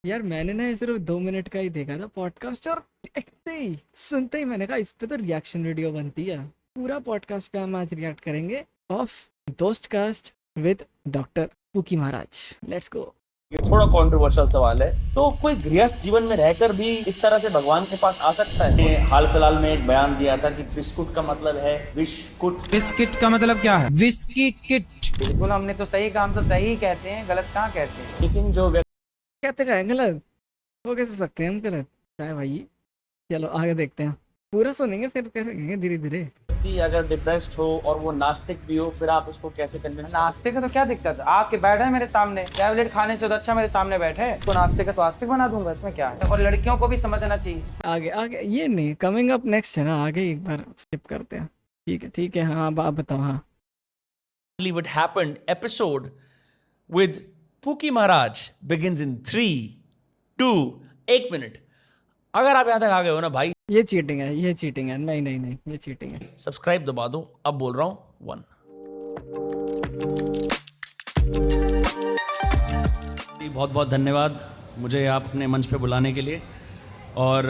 यार मैंने ना ये सिर्फ 2 मिनट का ही देखा था पॉडकास्ट, और देखते ही सुनते ही मैंने कहा इस पे तो रिएक्शन वीडियो बनती है। पूरा पॉडकास्ट पे हम आज रिएक्ट करेंगे of Dostcast with doctor pookie Maharaj. Let's go. ये थोड़ा कंट्रोवर्शियल सवाल है, तो कोई गृहस्थ जीवन में रहकर भी इस तरह से भगवान के पास आ सकता है? मैंने हाल फिलहाल में एक बयान दिया था कि बिस्कुट का मतलब है विशकुट। बिस्किट का मतलब क्या है? Whisky kit. बिल्कुल, हमने तो सही काम तो सही ही कहते हैं, गलत कहाँ कहते हैं। लेकिन जो कहते का है गलत, वो कैसे सकते हैं हम गलत? क्या है भाई? चलो आगे देखते हैं, पूरा सुनेंगे फिर करेंगे धीरे धीरे। व्यक्ति अगर डिप्रेस्ड हो और वो नास्तिक भी हो, फिर आप उसको कैसे कन्विंस? नाश्ते का तो क्या दिक्कत है? आके बैठे मेरे सामने, टैबलेट खाने से तो अच्छा मेरे सामने बैठे तो नाश्ते का तो आस्तिक बना दूंगा, इसमें क्या है? और लड़कियों को भी समझना चाहिए। आगे आगे ये नहीं, कमिंग अप नेक्स्ट है ना, आगे एक बार स्किप करते हैं। ठीक है हाँ, आप बताओ। हाँ, What happened episode with Pookie Maharaj begins in 3, 2, 1 minute। अगर आप यहाँ तक आ गए हो ना भाई, ये चीटिंग है, ये चीटिंग है। नहीं नहीं नहीं, ये चीटिंग है। सब्सक्राइब दबा दो। अब बोल रहा हूँ 1। बहुत बहुत धन्यवाद मुझे आप अपने मंच पे बुलाने के लिए, और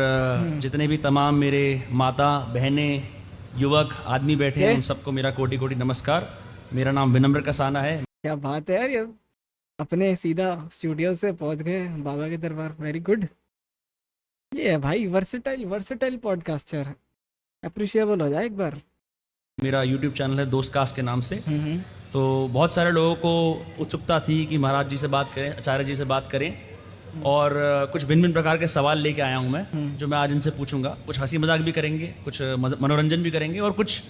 जितने भी तमाम मेरे माता बहनें युवक आदमी बैठे हैं उन सबको मेरा कोटि कोटि नमस्कार। मेरा नाम विनम्र कसाना है। क्या बात है यार, ये अपने सीधा स्टूडियो से पहुंच गए बाबा के दरबार। Very good. ये है भाई वर्सेटाइल पॉडकास्टर, अप्रिशिएबल हो जाए एक बार। मेरा यूट्यूब चैनल है दोस्त कास्ट के नाम से। तो बहुत सारे लोगों को उत्सुकता थी कि महाराज जी से बात करें, आचार्य जी से बात करें, और कुछ भिन्न भिन्न प्रकार के सवाल लेके आया हूँ मैं, जो मैं आज इनसे पूछूंगा। कुछ हंसी मजाक भी करेंगे, कुछ मनोरंजन भी करेंगे, और कुछ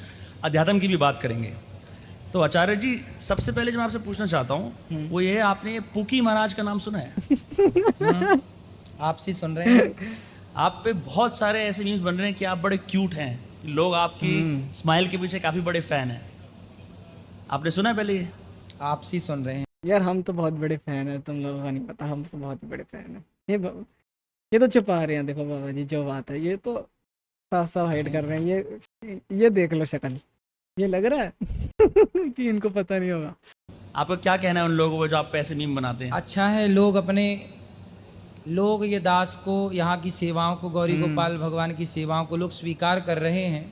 अध्यात्म की भी बात करेंगे। तो आचार्य जी, सबसे पहले जो मैं आपसे पूछना चाहता हूँ वो ये है, आपने पुकी महाराज का नाम सुना है? आपसे सुन रहे हैं। आप पे बहुत सारे ऐसे मीम्स बन रहे हैं कि आप बड़े क्यूट हैं, लोग आपकी स्माइल के पीछे काफ़ी बड़े फैन हैं। आपने सुना है पहले ये? आपसे सुन रहे हैं यार हम तो बहुत बड़े फैन हैं, तुम लोगों का नहीं पता, हम तो बहुत बड़े फैन हैं। ये तो छुपा रहे हैं, देखो बाबा जी जो बात है ये तो साफ साफ हाइड कर रहे हैं। ये देख लो शक्ल, ये लग रहा है कि इनको पता नहीं होगा। आपका क्या कहना है उन लोगों को जो आप पे ऐसे मीम बनाते हैं? अच्छा है, लोग ये दास को, यहाँ की सेवाओं को, गौरी गोपाल भगवान की सेवाओं को लोग स्वीकार कर रहे हैं,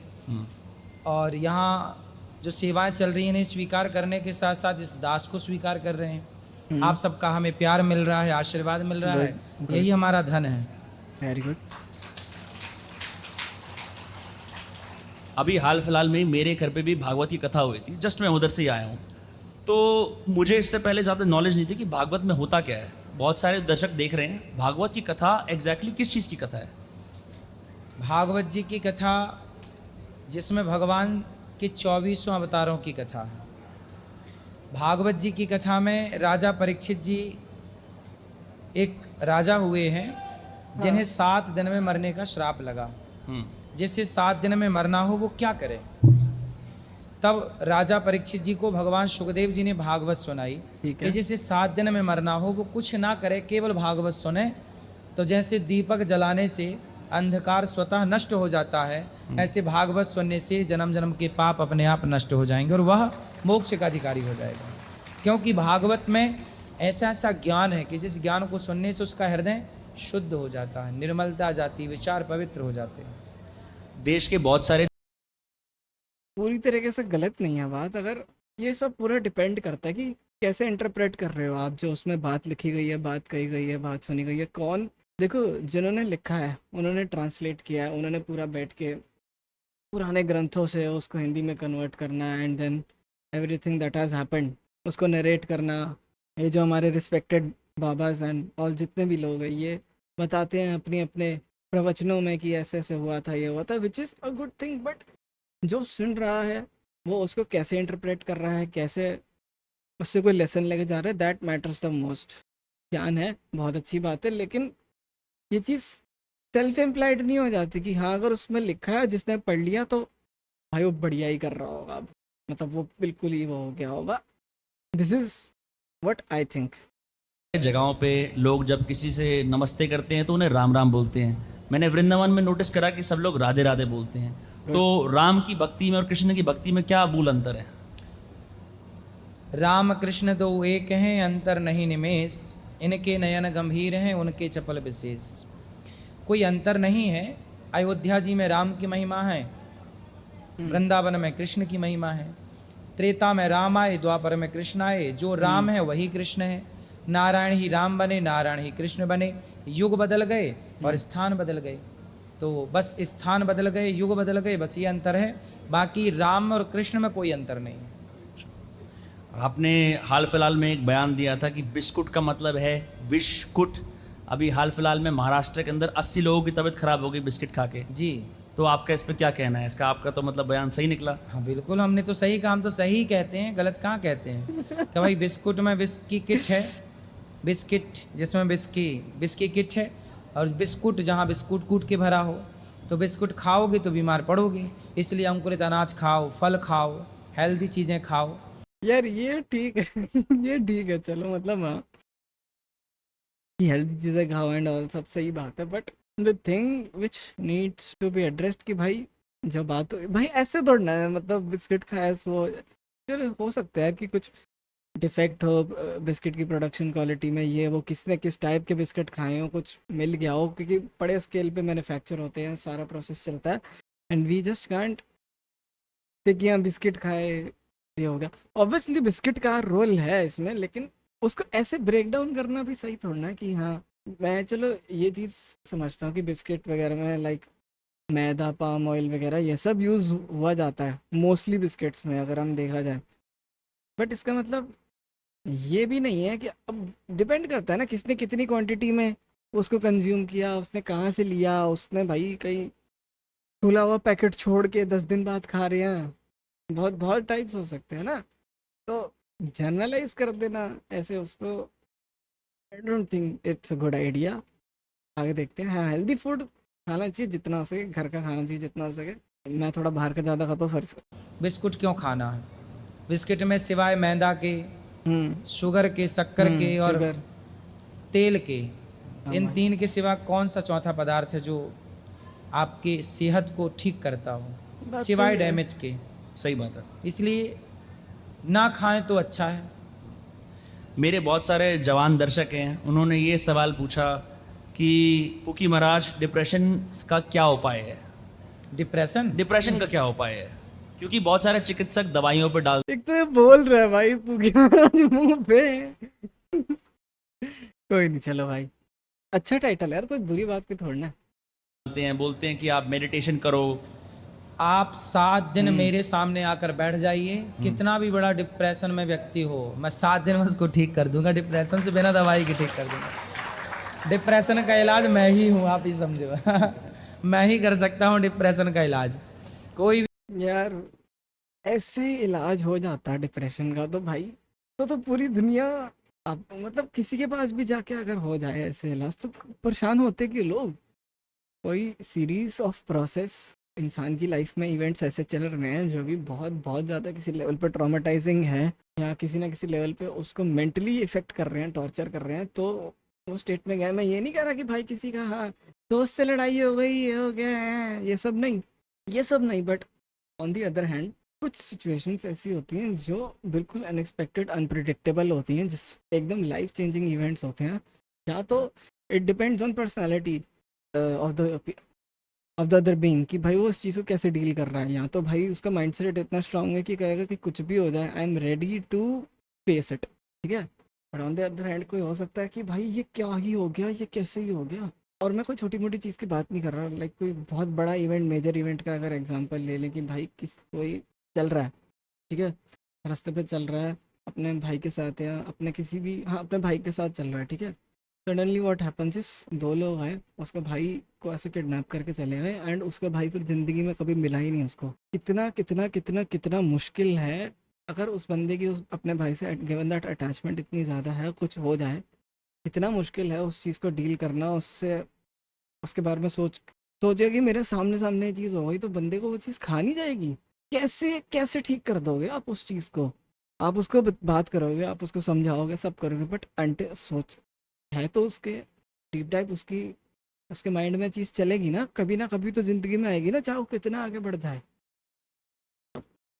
और यहाँ जो सेवाएं चल रही हैं इन्हें स्वीकार करने के साथ साथ इस दास को स्वीकार कर रहे हैं। आप सबका हमें प्यार मिल रहा है, आशीर्वाद मिल रहा है, यही हमारा धन है। Very good. अभी हाल फिलहाल में मेरे घर पे भी भागवत की कथा हुई थी, जस्ट मैं उधर से ही आया हूँ। तो मुझे इससे पहले ज़्यादा नॉलेज नहीं थी कि भागवत में होता क्या है। बहुत सारे दर्शक देख रहे हैं, भागवत की कथा एग्जैक्टली किस चीज़ की कथा है? भागवत जी की कथा, जिसमें भगवान के 24वें अवतारों की कथा है। भागवत जी की कथा में राजा परीक्षित जी एक राजा हुए हैं जिन्हें 7 दिन में मरने का श्राप लगा। जिसे 7 दिन में मरना हो वो क्या करे? तब राजा परीक्षित जी को भगवान सुखदेव जी ने भागवत सुनाई कि जिसे 7 दिन में मरना हो वो कुछ ना करे, केवल भागवत सुने। तो जैसे दीपक जलाने से अंधकार स्वतः नष्ट हो जाता है, ऐसे भागवत सुनने से जन्म जन्म के पाप अपने आप नष्ट हो जाएंगे और वह मोक्ष का अधिकारी हो जाएगा। क्योंकि भागवत में ऐसा ऐसा ज्ञान है कि जिस ज्ञान को सुनने से उसका हृदय शुद्ध हो जाता है, निर्मलता जाती, विचार पवित्र हो जाते हैं। देश के बहुत सारे पूरी तरीके से गलत नहीं है बात, अगर ये सब पूरा डिपेंड करता है कि कैसे इंटरप्रेट कर रहे हो आप। जो उसमें बात लिखी गई है, बात कही गई है, बात सुनी गई है, कौन, देखो जिन्होंने लिखा है उन्होंने ट्रांसलेट किया है, उन्होंने पूरा बैठ के पुराने ग्रंथों से उसको हिंदी में कन्वर्ट करना, and then everything that has happened उसको नरेट करना। ये जो हमारे रिस्पेक्टेड बाबाज एंड ऑल जितने भी लोग हैं ये बताते हैं अपने अपने प्रवचनों में कि ऐसे ऐसे हुआ था, ये हुआ था, which is a good thing. But जो सुन रहा है वो उसको कैसे इंटरप्रेट कर रहा है, कैसे उससे कोई लेसन लेके जा रहा है, दैट मैटर्स द मोस्ट। ज्ञान है बहुत अच्छी बात है, लेकिन ये चीज़ सेल्फ एम्प्लॉयड नहीं हो जाती कि हाँ अगर उसमें लिखा है जिसने पढ़ लिया तो भाई वो बढ़िया ही कर रहा होगा, मतलब वो बिल्कुल ही वो हो गया होगा। This is what I think. जगहों पे लोग जब किसी से नमस्ते करते हैं तो उन्हें राम राम बोलते हैं। मैंने वृंदावन में नोटिस करा कि सब लोग राधे राधे बोलते हैं। तो राम की भक्ति में और कृष्ण की भक्ति में क्या मूल अंतर है? राम कृष्ण दो एक हैं, अंतर नहीं निमेष। इनके नयन गंभीर हैं उनके चपल विशेष। कोई अंतर नहीं है। अयोध्या जी में राम की महिमा है, वृंदावन में कृष्ण की महिमा है। त्रेता में राम आए, द्वापर में कृष्ण आए। जो राम है वही कृष्ण है। नारायण ही राम बने, नारायण ही कृष्ण बने। युग बदल गए और स्थान बदल गए। तो बस स्थान बदल गए, युग बदल गए, बस ये अंतर है। बाकी राम और कृष्ण में कोई अंतर नहीं है। आपने हाल फिलहाल में एक बयान दिया था कि बिस्कुट का मतलब है विषकुट। अभी हाल फिलहाल में महाराष्ट्र के अंदर 80 लोगों की तबीयत खराब हो गई बिस्किट खा के। जी तो आपका इस पे क्या कहना है? इसका आपका तो मतलब बयान सही निकला। हाँ बिल्कुल, हमने तो सही काम तो सही ही कहते हैं, गलत कहाँ कहते हैं। कि भाई बिस्कुट में बिस्की किट है, बिस्किट जिसमें बिस्की किट है, और बिस्कुट जहाँ बिस्कुट कूट के भरा हो। तो बिस्कुट खाओगे तो बीमार पड़ोगे, इसलिए अंकुरित अनाज खाओ, फल खाओ, हेल्दी चीज़ें खाओ। यार ये ठीक है ये ठीक है, चलो मतलब हाँ कि हेल्दी चीज़ें खाओ एंड ऑल, सब सही बात है। But the thing which needs to be addressed कि भाई जो बात हो भाई ऐसे थोड़ा है, मतलब बिस्किट खाया वो चलो हो सकता है कि कुछ डिफेक्ट हो बिस्किट की प्रोडक्शन क्वालिटी में, ये वो किसने किस टाइप के बिस्किट खाए हो, कुछ मिल गया हो, क्योंकि बड़े स्केल पे मैन्युफैक्चर होते हैं, सारा प्रोसेस चलता है एंड वी जस्ट कांट कि हाँ बिस्किट खाए ये हो गया। ऑब्वियसली बिस्किट का रोल है इसमें, लेकिन उसको ऐसे ब्रेक डाउन करना भी सही थोड़ा ना कि हाँ मैं चलो ये चीज़ समझता हूँ कि बिस्किट वगैरह में लाइक मैदा, पाम ऑयल वगैरह ये सब यूज़ हुआ जाता है मोस्टली बिस्किट्स में अगर हम देखा जाए। बट इसका मतलब ये भी नहीं है कि अब डिपेंड करता है ना किसने कितनी क्वांटिटी में उसको कंज्यूम किया, उसने कहाँ से लिया, उसने भाई कहीं खुला हुआ पैकेट छोड़ के 10 दिन बाद खा रहे हैं, बहुत बहुत टाइप्स हो सकते हैं ना। तो जनरलाइज कर देना ऐसे उसको I don't think it's a good idea. आगे देखते हैं। हाँ हेल्दी फूड खाना चाहिए जितना हो सके, घर का खाना चाहिए जितना हो सके। मैं थोड़ा बाहर का ज़्यादा खाता हूँ सर। बिस्कुट क्यों खाना है? बिस्किट में सिवाय मैदा के, शुगर के, शक्कर के और शुगर तेल के, इन तीन के सिवा कौन सा चौथा पदार्थ है जो आपकी सेहत को ठीक करता हो बात सिवाय सही है। डैमेज के? सही बात है। इसलिए ना खाएं तो अच्छा है। मेरे बहुत सारे जवान दर्शक हैं, उन्होंने ये सवाल पूछा कि पुकी महाराज डिप्रेशन का क्या उपाय है? डिप्रेशन का क्या उपाय है? क्योंकि बहुत सारे चिकित्सक दवाइयों पर एक तो ये बोल रहा है भाई पुगी महाराज मुंह पे कोई नहीं, चलो भाई अच्छा टाइटल है यार, कोई बुरी बात की थोड़ी ना। बोलते हैं कि आप मेडिटेशन करो। आप 7 दिन मेरे सामने आकर बैठ जाइए, कितना भी बड़ा डिप्रेशन में व्यक्ति हो, मैं 7 दिन में उसको ठीक कर दूंगा। डिप्रेशन से बिना दवाई के ठीक कर दूंगा। डिप्रेशन का इलाज मैं ही हूँ, आप ही समझो मैं ही कर सकता हूँ डिप्रेशन का इलाज। कोई भी यार ऐसे इलाज हो जाता है डिप्रेशन का तो भाई तो पूरी दुनिया आप मतलब किसी के पास भी जाके अगर हो जाए ऐसे इलाज तो परेशान होते कि लोग। कोई सीरीज ऑफ प्रोसेस इंसान की लाइफ में इवेंट्स ऐसे चल रहे हैं जो भी बहुत बहुत ज़्यादा किसी लेवल पर ट्रॉमेटाइजिंग है या किसी ना किसी लेवल पे उसको मेंटली इफेक्ट कर रहे हैं, टॉर्चर कर रहे हैं। तो वो स्टेट में गए, मैं ये नहीं कह रहा कि भाई किसी का हाँ दोस्त से लड़ाई हो गई, ये हो गया है, ये सब नहीं। But on the other hand कुछ सिचुएशंस ऐसी होती हैं जो बिल्कुल अनएक्सपेक्टेड अनप्रिडिक्टेबल होती हैं, जिस एकदम लाइफ चेंजिंग इवेंट्स होते हैं। या तो it depends on personality of the other being कि भाई वो उस चीज़ को कैसे डील कर रहा है। या तो भाई उसका माइंडसेट इतना स्ट्रांग है कि कहेगा कि कुछ भी हो जाए I am ready to face it, ठीक है। But on the other hand कोई हो सकता है कि भाई ये क्या ही हो गया, ये कैसे ही हो गया। और मैं कोई छोटी मोटी चीज़ की बात नहीं कर रहा, लाइक कोई बहुत बड़ा इवेंट, मेजर इवेंट का अगर एग्जांपल ले लें कि भाई कोई चल रहा है, ठीक है, रास्ते पे चल रहा है अपने भाई के साथ या अपने किसी भी अपने भाई के साथ चल रहा है, ठीक है। सडनली व्हाट हैपन्स इज 2 लोग आए, उसके भाई को ऐसे किडनैप करके चले गए एंड उसका भाई फिर ज़िंदगी में कभी मिला ही नहीं उसको। कितना कितना कितना कितना मुश्किल है अगर उस बंदे की उस अपने भाई से गिवन दैट अटैचमेंट इतनी ज़्यादा है, कुछ हो जाए कितना मुश्किल है उस चीज़ को डील करना। उससे उसके बारे में सोचे कि मेरे सामने ये चीज़ हो गई तो बंदे को वो चीज़ खा नहीं जाएगी। कैसे कैसे ठीक कर दोगे आप उस चीज़ को? आप उसको बात करोगे, आप उसको समझाओगे, सब करोगे, बट सोच है तो उसके डीप डाइव उसके माइंड में चीज़ चलेगी ना कभी तो ज़िंदगी में आएगी ना, चाहे वो कितना आगे बढ़ जाए।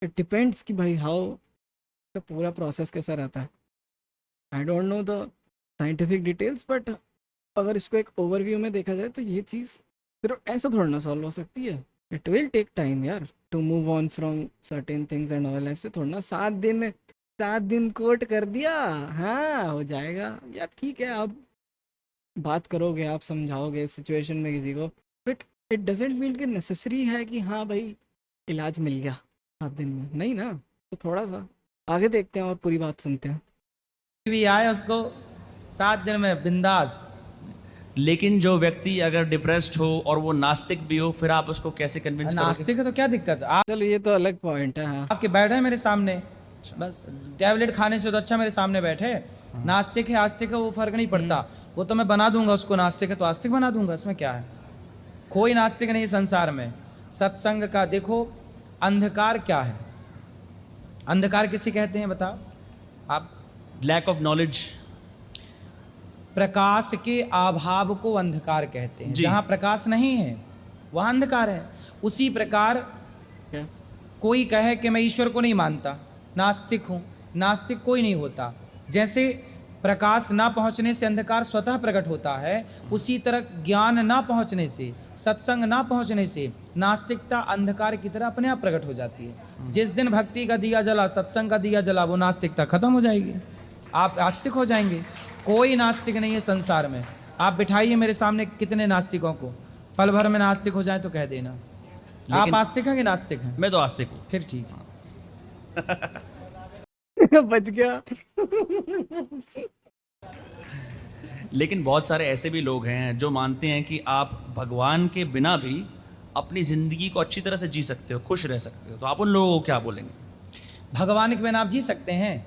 इट डिपेंड्स कि भाई हाउ का पूरा प्रोसेस कैसा रहता है। I don't know the scientific details, but अगर इसको एक ओवरव्यू में देखा जाए तो ये चीज़ सिर्फ ऐसा थोड़ा ना सॉल्व हो सकती है। इट विल टेक टाइम यार to move on from certain things and all. ऐसे थोड़ा ना 7 दिन कोट कर दिया, हाँ हो जाएगा यार, ठीक है। आप बात करोगे, आप समझाओगे सिचुएशन में किसी को, बट इट डजेंट मीन कि नेसेसरी है कि हाँ भाई इलाज मिल गया 7 दिन में, नहीं ना। तो थोड़ा सा आगे देखते हैं और पूरी बात सुनते हैं। भी आए उसको 7 दिन में बिंदास। लेकिन जो व्यक्ति अगर डिप्रेस्ड हो और वो नास्तिक भी हो, फिर आप उसको कैसे कन्विंस करोगे? नास्तिक है तो क्या दिक्कत है? आप चलो ये तो अलग पॉइंट है। हाँ आके बैठे मेरे सामने, बस टैबलेट खाने से तो अच्छा मेरे सामने बैठे। नास्तिक है आस्तिक है वो फर्क नहीं पड़ता, वो तो मैं बना दूंगा उसको, नास्तिक है तो आस्तिक बना दूंगा, इसमें क्या है। कोई नास्तिक नहीं संसार में। सत्संग का देखो, अंधकार क्या है? अंधकार किसे कहते हैं बताओ आप? Lack of knowledge. प्रकाश के अभाव को अंधकार कहते हैं। जी। जहाँ प्रकाश नहीं है वहाँ अंधकार है। उसी प्रकार क्या? कोई कहे कि मैं ईश्वर को नहीं मानता, नास्तिक हूँ, नास्तिक कोई नहीं होता। जैसे प्रकाश ना पहुँचने से अंधकार स्वतः प्रकट होता है, उसी तरह ज्ञान ना पहुँचने से, सत्संग ना पहुँचने से नास्तिकता अंधकार की तरह अपने आप प्रकट हो जाती है। जिस दिन भक्ति का दिया जला, सत्संग का दिया जला, वो नास्तिकता खत्म हो जाएगी, आप आस्तिक हो जाएंगे। कोई नास्तिक नहीं है संसार में। आप बिठाइए मेरे सामने कितने नास्तिकों को, पल भर में नास्तिक हो जाए तो कह देना। आप आस्तिक हैं कि नास्तिक हैं? मैं तो आस्तिक हूँ। फिर ठीक है। बच गया। लेकिन बहुत सारे ऐसे भी लोग हैं जो मानते हैं कि आप भगवान के बिना भी अपनी ज़िंदगी को अच्छी तरह से जी सकते हो, खुश रह सकते हो। तो आप उन लोगों को क्या बोलेंगे? भगवान के बिना आप जी सकते हैं?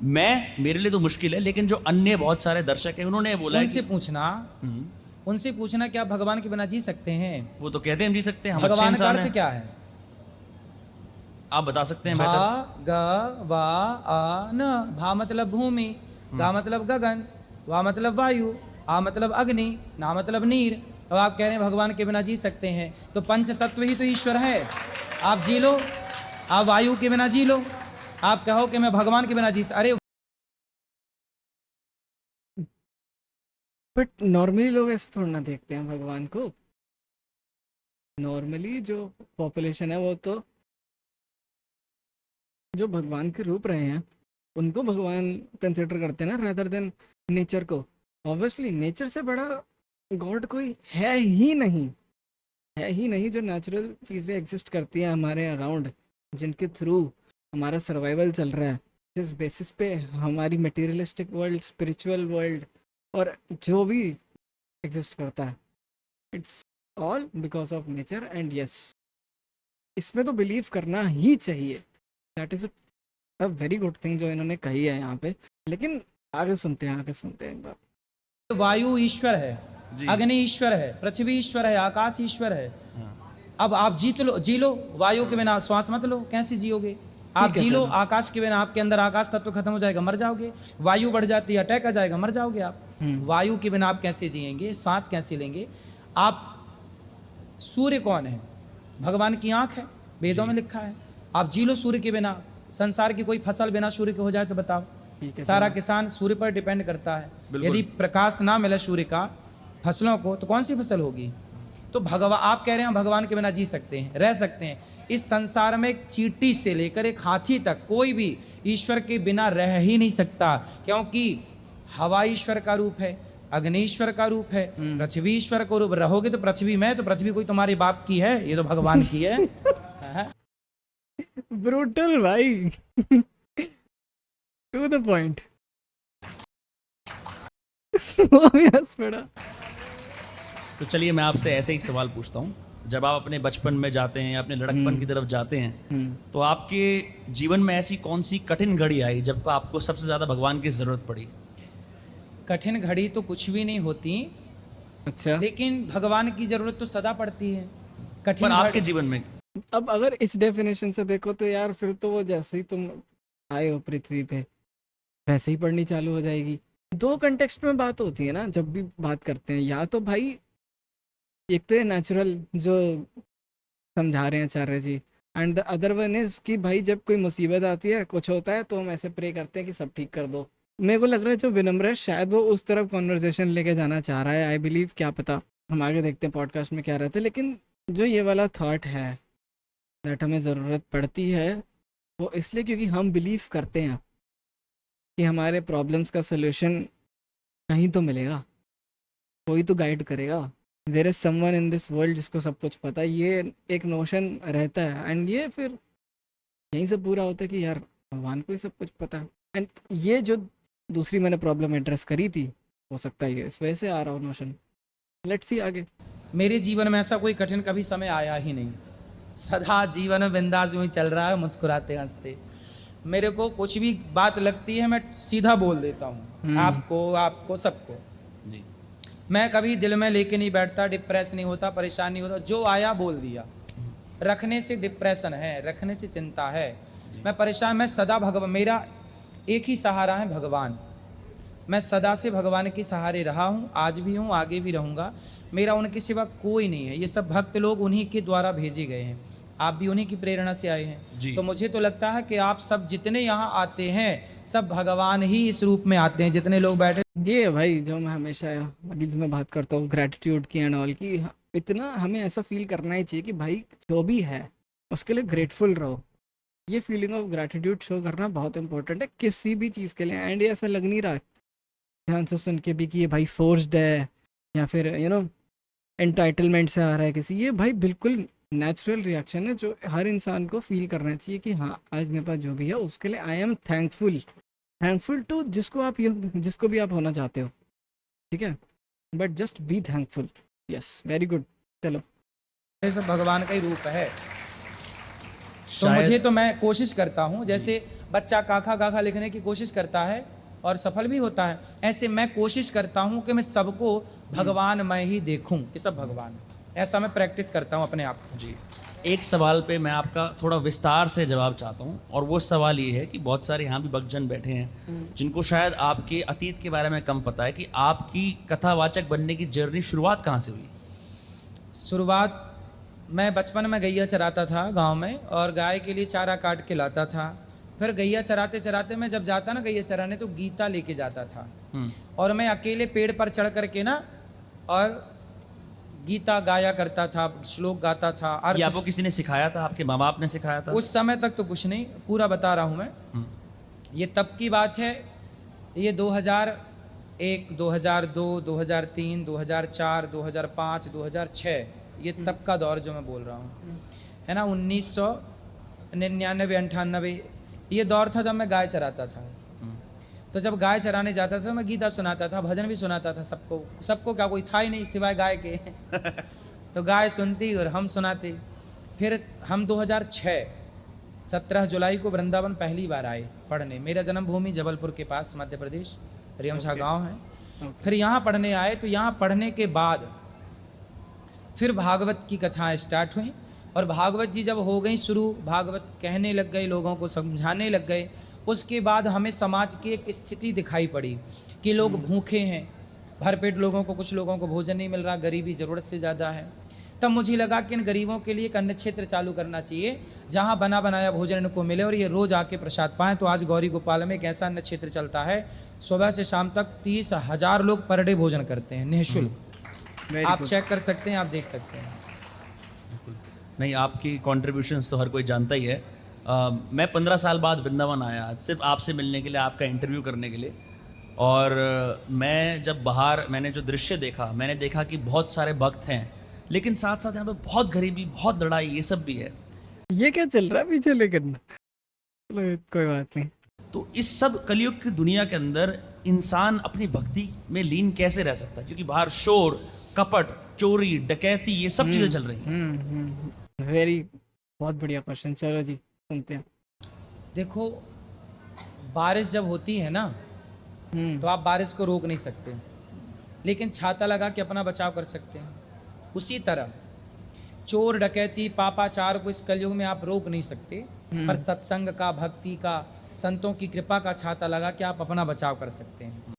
मेरे लिए तो मुश्किल है, लेकिन जो अन्य बहुत सारे दर्शक हैं उन्होंने बोला है उनसे कि पूछना, उनसे पूछना क्या भगवान के बिना जी सकते हैं? वो तो कहते हैं हम जी सकते हैं, हम अच्छे भगवान का इंसान अर्थ हैं। क्या है? आप बता सकते हैं भा बेहतर। ग वा आ न। भा मतलब भूमि, गा मतलब गगन, वा मतलब वायु, आ मतलब अग्नि, ना मतलब नीर। अब आप कह रहे हैं भगवान के बिना जी सकते हैं, तो पंच तत्व ही तो ईश्वर है। आप जी लो, आप वायु के बिना जी लो, आप कहो कि मैं भगवान के बिना अरे बट नॉर्मली लोग ऐसे थोड़ा ना देखते हैं भगवान को। नॉर्मली जो पॉपुलेशन है वो तो जो भगवान के रूप रहे हैं उनको भगवान कंसिडर करते हैं ना, रादर देन नेचर को। ऑब्वियसली नेचर से बड़ा गॉड कोई है ही नहीं जो नेचुरल चीज़ें एग्जिस्ट करती हैं हमारे अराउंड, जिनके थ्रू हमारा सर्वाइवल चल रहा है, जिस बेसिस पे हमारी मटेरियलिस्टिक वर्ल्ड, स्पिरिचुअल वर्ल्ड और जो भी एग्जिस्ट करता है, it's all because of nature. And yes, इसमें तो बिलीव करना ही चाहिए। That is a very good thing जो इन्होंने कही है यहाँ पे। लेकिन आगे सुनते हैं एक बार। वायु ईश्वर है, जी। अग्नि ईश्वर है, पृथ्वी ईश्वर है, आकाश ईश्वर है। अब आप जी लो, वायु के बिना श्वास मत लो, कैसे जियोगे? आप जी लो, आकाश के बिना आपके अंदर आकाश तत्व खत्म हो जाएगा, मर जाओगे। वायु बढ़ जाती है, अटैक आ जाएगा, मर जाओगे आप। वायु के बिना आप कैसे जिएंगे? सांस कैसे लेंगे आप? सूर्य कौन है? भगवान की आंख है, वेदों में लिखा है। आप जी लो सूर्य के बिना। संसार की कोई फसल बिना सूर्य के हो जाए तो बताओ? सारा किसान सूर्य पर डिपेंड करता है। यदि प्रकाश ना मिले सूर्य का फसलों को तो कौन सी फसल होगी? तो भगवान, आप कह रहे हैं भगवान के बिना जी सकते हैं, रह सकते हैं। इस संसार में एक चींटी से लेकर एक हाथी तक कोई भी ईश्वर के बिना रह ही नहीं सकता, क्योंकि हवा ईश्वर का रूप है, अग्नि ईश्वर का रूप है, पृथ्वी ईश्वर का रूप। रहोगे तो पृथ्वी में, तो पृथ्वी कोई तुम्हारे बाप की है? ये तो भगवान की है। ब्रूटल भाई। To the point. वो भी हंस पड़ा। तो चलिए मैं आपसे ऐसे ही सवाल पूछता हूँ। जब आप अपने बचपन में जाते हैं या अपने लड़कपन की तरफ जाते हैं, तो आपके जीवन में ऐसी कौन सी कठिन घड़ी आई जब आपको सबसे ज़्यादा भगवान की ज़रूरत पड़ी? कठिन घड़ी तो कुछ भी नहीं होती, अच्छा, लेकिन भगवान की जरूरत तो सदा पड़ती है। पर कठिन आपके जीवन में अब अगर इस डेफिनेशन से देखो तो यार फिर तो वो जैसे ही तुम आए हो पृथ्वी पे वैसे ही पढ़नी चालू हो जाएगी। दो कंटेक्स्ट में बात होती है ना जब भी बात करते हैं। या तो भाई एक तो ये नेचुरल जो समझा रहे हैं Acharya ji, and the other one is कि भाई जब कोई मुसीबत आती है, कुछ होता है, तो हम ऐसे प्रे करते हैं कि सब ठीक कर दो, मेरे को लग रहा है जो विनम्र है शायद वो उस तरफ कॉन्वर्जेशन लेके जाना चाह रहा है, आई बिलीव, क्या पता, हम आगे देखते हैं पॉडकास्ट में क्या रहता है। लेकिन जो ये वाला थॉट है दैट हमें ज़रूरत पड़ती है, वो इसलिए क्योंकि हम बिलीव करते हैं कि हमारे प्रॉब्लम्स का सलूशन कहीं तो मिलेगा, कोई तो गाइड करेगा, there is someone in this world जिसको सब कुछ पता है। ये एक नोशन रहता है एंड ये फिर यहीं से पूरा होता है कि यार भगवान को ही सब कुछ पता है। एंड ये जो दूसरी मैंने प्रॉब्लम एड्रेस करी थी, हो सकता है ये इस वजह से आ रहा हो नोशन। लेट्स सी आगे। मेरे जीवन में ऐसा कोई कठिन कभी समय आया ही नहीं, सदा जीवन में बिंदास यूं ही चल रहा है, मुस्कुराते हंसते। मेरे को कुछ भी बात लगती है मैं सीधा बोल देता हूँ, आपको सबको। जी। मैं कभी दिल में लेके नहीं बैठता, डिप्रेस नहीं होता, परेशान नहीं होता, जो आया बोल दिया। रखने से डिप्रेशन है, रखने से चिंता है, मैं परेशान, मैं सदा भगवान, मेरा एक ही सहारा है भगवान। मैं सदा से भगवान के सहारे रहा हूँ, आज भी हूँ, आगे भी रहूँगा। मेरा उनके सिवा कोई नहीं है। ये सब भक्त लोग उन्हीं के द्वारा भेजे गए हैं, आप भी उन्हीं की प्रेरणा से आए हैं। तो मुझे तो लगता है कि आप सब जितने यहाँ आते हैं सब भगवान ही इस रूप में आते हैं, जितने लोग बैठे। ये भाई जो मैं हमेशा अगली में बात करता हूँ ग्रैटिट्यूड की एंड ऑल की, इतना हमें ऐसा फील करना ही चाहिए कि भाई जो भी है उसके लिए ग्रेटफुल रहो। ये फीलिंग ऑफ ग्रैटिट्यूड शो करना बहुत इंपॉर्टेंट है किसी भी चीज़ के लिए। एंड ये ऐसा लग नहीं रहा ध्यान से सुन के भी कि ये भाई फोर्स्ड है या फिर एंटाइटलमेंट से आ रहा है किसी, ये भाई बिल्कुल नेचुरल रिएक्शन है जो हर इंसान को फील करना चाहिए कि हाँ आज मेरे पास जो भी है उसके लिए आई एम थैंकफुल टू जिसको भी आप होना चाहते हो, ठीक है, but just be thankful. Yes, very good. चलो, ये सब भगवान का ही रूप है। तो मुझे तो मैं कोशिश करता हूँ, जैसे बच्चा काखा काखा लिखने की कोशिश करता है और सफल भी होता है, ऐसे मैं कोशिश करता हूँ कि मैं सबको भगवान मैं ही देखूँ कि सब भगवान है। ऐसा मैं प्रैक्टिस करता हूँ अपने आप को। जी। एक सवाल पे मैं आपका थोड़ा विस्तार से जवाब चाहता हूँ, और वो सवाल ये है कि बहुत सारे यहाँ भी भक्तजन बैठे हैं जिनको शायद आपके अतीत के बारे में कम पता है कि आपकी कथावाचक बनने की जर्नी शुरुआत कहाँ से हुई? शुरुआत, मैं बचपन में गैया चराता था गांव में, और गाय के लिए चारा काट के लाता था। फिर गैया चराते चराते मैं जब जाता ना गैया चराने, तो गीता लेके जाता था, और मैं अकेले पेड़ पर चढ़ करके ना और गीता गाया करता था, श्लोक गाता था। ये आपको किसी ने सिखाया था? आपके माँ बाप ने सिखाया था? उस समय तक तो कुछ नहीं, पूरा बता रहा हूँ मैं। ये तब की बात है, ये 2001, 2002, 2003, 2004, 2005, 2006, ये तब का दौर जो मैं बोल रहा हूँ, है ना। 1999, 98 ये दौर था जब मैं गाय चराता था। तो जब गाय चराने जाता था मैं गीता सुनाता था, भजन भी सुनाता था सबको क्या कोई था ही नहीं सिवाय गाय के तो गाय सुनती और हम सुनाते। फिर हम 2006 17 जुलाई को वृंदावन पहली बार आए पढ़ने। मेरा जन्मभूमि जबलपुर के पास मध्य प्रदेश, रियमछा गांव है। फिर यहाँ पढ़ने आए, तो यहाँ पढ़ने के बाद फिर भागवत की कथाएं स्टार्ट हुई, और भागवत जी जब हो गई शुरू, भागवत कहने लग गए, लोगों को समझाने लग गए। उसके बाद हमें समाज की एक स्थिति दिखाई पड़ी कि लोग भूखे हैं, भरपेट लोगों को, कुछ लोगों को भोजन नहीं मिल रहा, गरीबी ज़रूरत से ज़्यादा है। तब मुझे लगा कि इन गरीबों के लिए एक अन्न क्षेत्र चालू करना चाहिए जहां बना बनाया भोजन इनको मिले और ये रोज़ आके प्रसाद पाएँ। तो आज गौरी गोपाल में एक ऐसा अन्न क्षेत्र चलता है, सुबह से शाम तक 30,000 लोग पर डे भोजन करते हैं निःशुल्क। आप चेक कर सकते हैं, आप देख सकते हैं। नहीं, आपकी कॉन्ट्रीब्यूशंस तो हर कोई जानता ही है। मैं 15 साल बाद वृंदावन आया सिर्फ आपसे मिलने के लिए, आपका इंटरव्यू करने के लिए। और मैं जब बाहर मैंने जो दृश्य देखा, मैंने देखा कि बहुत सारे भक्त हैं, लेकिन साथ साथ यहाँ पे बहुत गरीबी, बहुत लड़ाई, ये सब भी है। ये क्या चल रहा है पीछे, लेकिन चलो कोई बात नहीं। तो इस सब कलयुग की दुनिया के अंदर इंसान अपनी भक्ति में लीन कैसे रह सकता है? क्योंकि बाहर शोर, कपट, चोरी, डकैती, ये सब चीज़ें चल रही हैं। वेरी, बहुत बढ़िया क्वेश्चन। चलो जी सुनते हैं। देखो, बारिश जब होती है ना, तो आप बारिश को रोक नहीं सकते, लेकिन छाता लगा के अपना बचाव कर सकते हैं। उसी तरह चोर, डकैती, पापाचार को इस कलयुग में आप रोक नहीं सकते, पर सत्संग का, भक्ति का, संतों की कृपा का छाता लगा के आप अपना बचाव कर सकते हैं।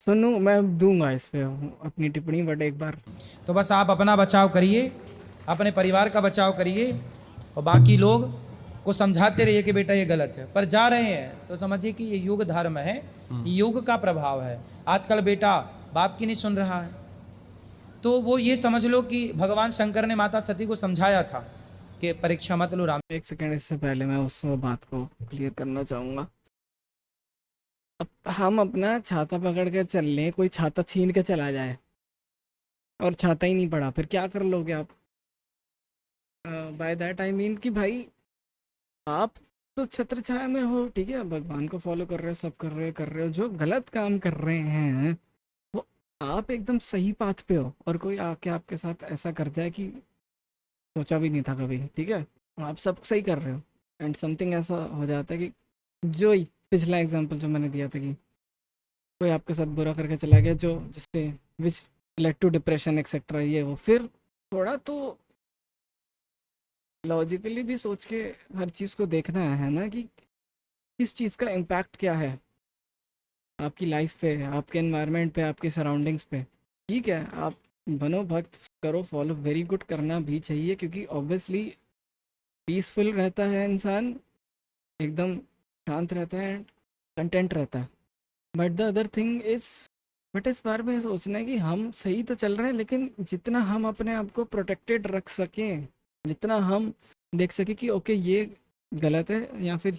सुनो, मैं दूंगा इस पे अपनी टिप्पणी, बट एक बार तो बस आप अपना बचाव करिए, अपने परिवार का बचाव करिए, और बाकी लोग को समझाते रहिए कि बेटा ये गलत है, पर जा रहे हैं तो समझिए कि ये युग धर्म है, युग का प्रभाव है। आजकल बेटा बाप की नहीं सुन रहा है, तो वो ये समझ लो कि भगवान शंकर ने माता सती को समझाया था कि परीक्षा मत लो राम। एक सेकंड, इससे पहले मैं उस बात को क्लियर करना चाहूँगा। अब हम अपना छाता पकड़ कर चल लें, कोई छाता छीन के चला जाए और छाता ही नहीं पड़ा, फिर क्या कर लोगे आप? बाय दैट आई मीन कि भाई आप तो छत्र छाया में हो, ठीक है, भगवान को फॉलो कर रहे हो, सब कर रहे हो, जो गलत काम कर रहे हैं वो आप एकदम सही पाथ पे हो, और कोई आके आपके साथ ऐसा कर जाए कि सोचा भी नहीं था कभी, ठीक है, आप सब सही कर रहे हो एंड समथिंग ऐसा हो जाता है कि जो ही पिछला एग्जांपल जो मैंने दिया था कि कोई आपके साथ बुरा करके चला गया, जो जिससे which led to depression etcetera, ये वो, फिर थोड़ा तो लॉजिकली भी सोच के हर चीज़ को देखना है ना कि किस चीज़ का इम्पैक्ट क्या है आपकी लाइफ पे, आपके एनवायरनमेंट पे, आपके सराउंडिंग्स पे। ठीक है, आप बनो भक्त, करो फॉलो, वेरी गुड, करना भी चाहिए, क्योंकि ऑब्वियसली पीसफुल रहता है इंसान, एकदम शांत रहता है एंड कंटेंट रहता है। But the other thing is, but इस बार में सोचना है कि हम सही तो चल रहे हैं, लेकिन जितना हम अपने आप को प्रोटेक्टेड रख सकें, जितना हम देख सकें कि ओके ये गलत है या फिर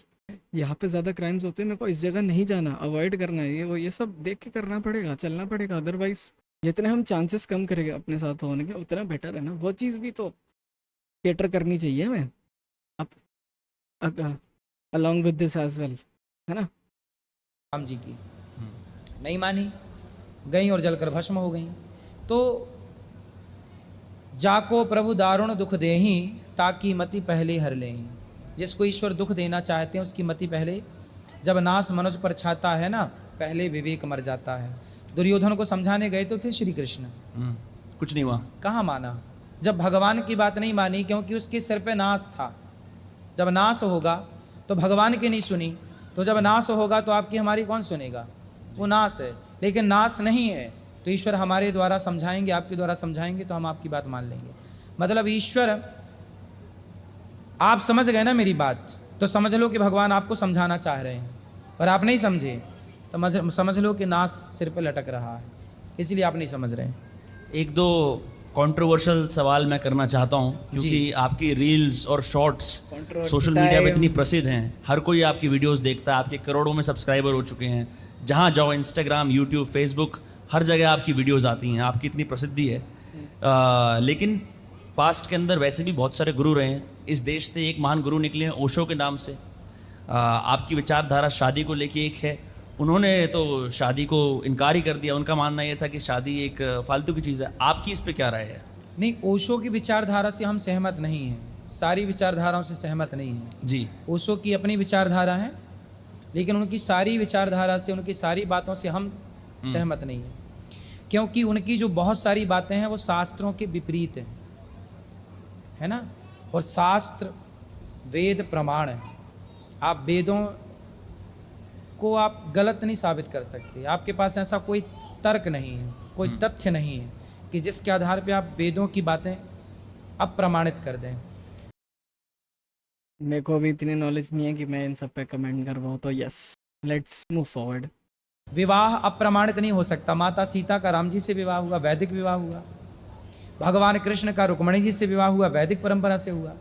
यहाँ पे ज़्यादा क्राइम्स होते हैं, मेरे को इस जगह नहीं जाना, अवॉइड करना है, ये वो, ये सब देख के करना पड़ेगा, चलना पड़ेगा। अदरवाइज जितने हम चांसेस कम करेंगे अपने साथ होने के, उतना बेटर है ना। वो चीज़ भी तो केटर करनी चाहिए हमें, अब along with this as well, है ना। राम जी की नहीं मानी, गई और जलकर भस्म हो गई। तो जाको प्रभु दारुण दुख देही, ताकि मति पहले हर लेही। जिसको ईश्वर दुख देना चाहते हैं उसकी मति पहले, जब नाश मनुष्य पर छाता है ना, पहले विवेक मर जाता है। दुर्योधन को समझाने गए तो थे श्री कृष्ण, कुछ नहीं हुआ, कहाँ माना? जब भगवान की बात नहीं मानी, क्योंकि उसके सिर पे नाश था। जब नाश होगा तो भगवान की नहीं सुनी, तो जब नाश होगा तो आपकी हमारी कौन सुनेगा? वो नाश है। लेकिन नाश नहीं है तो ईश्वर हमारे द्वारा समझाएंगे, आपके द्वारा समझाएंगे, तो हम आपकी बात मान लेंगे। मतलब ईश्वर, आप समझ गए ना मेरी बात, तो समझ लो कि भगवान आपको समझाना चाह रहे हैं, पर आप नहीं समझे तो समझ लो कि नाश सिर पर लटक रहा है, इसलिए आप नहीं समझ रहे हैं। एक दो कंट्रोवर्शियल सवाल मैं करना चाहता हूँ, क्योंकि आपकी रील्स और शॉर्ट्स सोशल मीडिया पे इतनी प्रसिद्ध हैं, हर कोई आपकी वीडियोस देखता है, आपके करोड़ों में सब्सक्राइबर हो चुके हैं, जहाँ जाओ इंस्टाग्राम, यूट्यूब, फेसबुक, हर जगह आपकी वीडियोस आती हैं, आपकी इतनी प्रसिद्धि है। लेकिन पास्ट के अंदर वैसे भी बहुत सारे गुरु रहे हैं। इस देश से एक महान गुरु निकले हैं ओशो के नाम से। आपकी विचारधारा शादी को लेके एक है, उन्होंने तो शादी को इनकार ही कर दिया, उनका मानना यह था कि शादी एक फालतू की चीज़ है। आपकी इस पे क्या राय है? नहीं, ओशो की विचारधारा से हम सहमत नहीं हैं, सारी विचारधाराओं से सहमत नहीं हैं जी। ओशो की अपनी विचारधारा है, लेकिन उनकी सारी विचारधारा से, उनकी सारी बातों से हम सहमत नहीं हैं, क्योंकि उनकी जो बहुत सारी बातें हैं वो शास्त्रों के विपरीत हैं, है ना। और शास्त्र वेद प्रमाण है, आप वेदों को आप गलत नहीं साबित कर सकते। आपके पास ऐसा कोई तर्क नहीं है, कोई तथ्य नहीं है कि जिसके आधार पे आप वेदों की बातें अप्रमाणित कर दें। मेरे को अभी इतनी नॉलेज नहीं है कि मैं इन सब पे कमेंट कर पाऊँ, तो यस, लेट्स मूव फॉरवर्ड। विवाह अप्रमाणित नहीं हो सकता। माता सीता का राम जी से विवाह हुआ, वैदिक विवाह हुआ। भगवान कृष्ण का रुक्मणी जी से विवाह हुआ, वैदिक परंपरा से हुआ।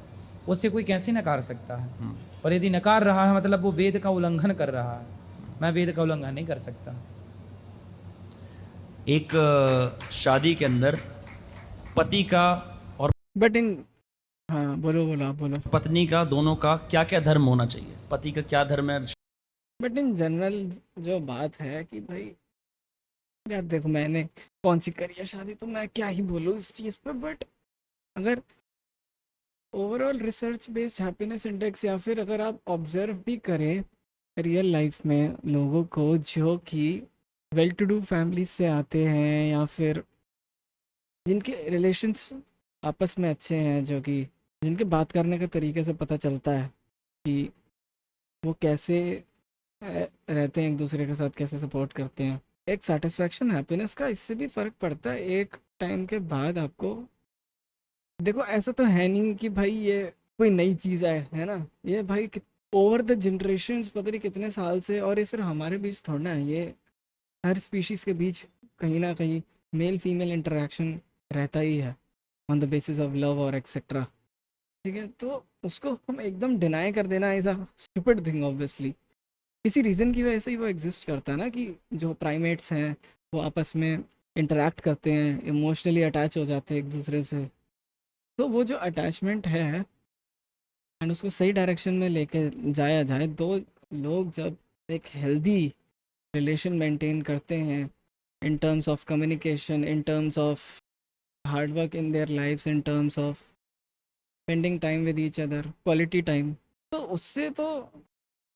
उसे कोई कैसे नकार सकता है? और यदि नकार रहा है मतलब वो वेद का उल्लंघन कर रहा है। मैं वेद का उल्लंघन नहीं कर सकता। एक शादी के अंदर पति का और बट इन, हाँ बोलो बोलो, आप बोलो। पत्नी का, दोनों का क्या क्या धर्म होना चाहिए? पति का क्या धर्म है? बट इन जनरल जो बात है कि भाई यार देखो, मैंने कौन सी करी है शादी, तो मैं क्या ही बोलूँ इस चीज़ पे। बट अगर overall research based happiness index, या फिर अगर आप ऑब्जर्व भी करें रियल लाइफ में लोगों को जो कि वेल टू डू फैमिली से आते हैं, या फिर जिनके रिलेशंस आपस में अच्छे हैं, जो कि जिनके बात करने के तरीके से पता चलता है कि वो कैसे रहते हैं एक दूसरे के साथ, कैसे सपोर्ट करते हैं, एक सेटिस्फैक्शन हैप्पीनेस का इससे भी फ़र्क पड़ता है एक टाइम के बाद। आपको देखो, ऐसा तो है नहीं कि भाई ये कोई नई चीज़ है ना, ये भाई ओवर द जनरेशन्स पता नहीं कितने साल से, और ये सिर्फ हमारे बीच थोड़ा है, ये हर स्पीशीज़ के बीच कहीं ना कहीं मेल फीमेल इंटरेक्शन रहता ही है on the basis of love और एक्सेट्रा। ठीक है, तो उसको हम एकदम डिनाई कर देना is a stupid thing obviously. किसी रीज़न की वजह से ही वो एग्जिस्ट करता है ना, कि जो प्राइमेट्स हैं वो आपस में इंटरेक्ट करते हैं, इमोशनली अटैच हो जाते हैं एक दूसरे से। तो वो जो अटैचमेंट है एंड उसको सही डायरेक्शन में लेके जाया जाए, दो लोग जब एक हेल्दी रिलेशन मेंटेन करते हैं in terms of communication, in terms of hard work in their lives, in terms of spending time with each other, quality time, तो उससे तो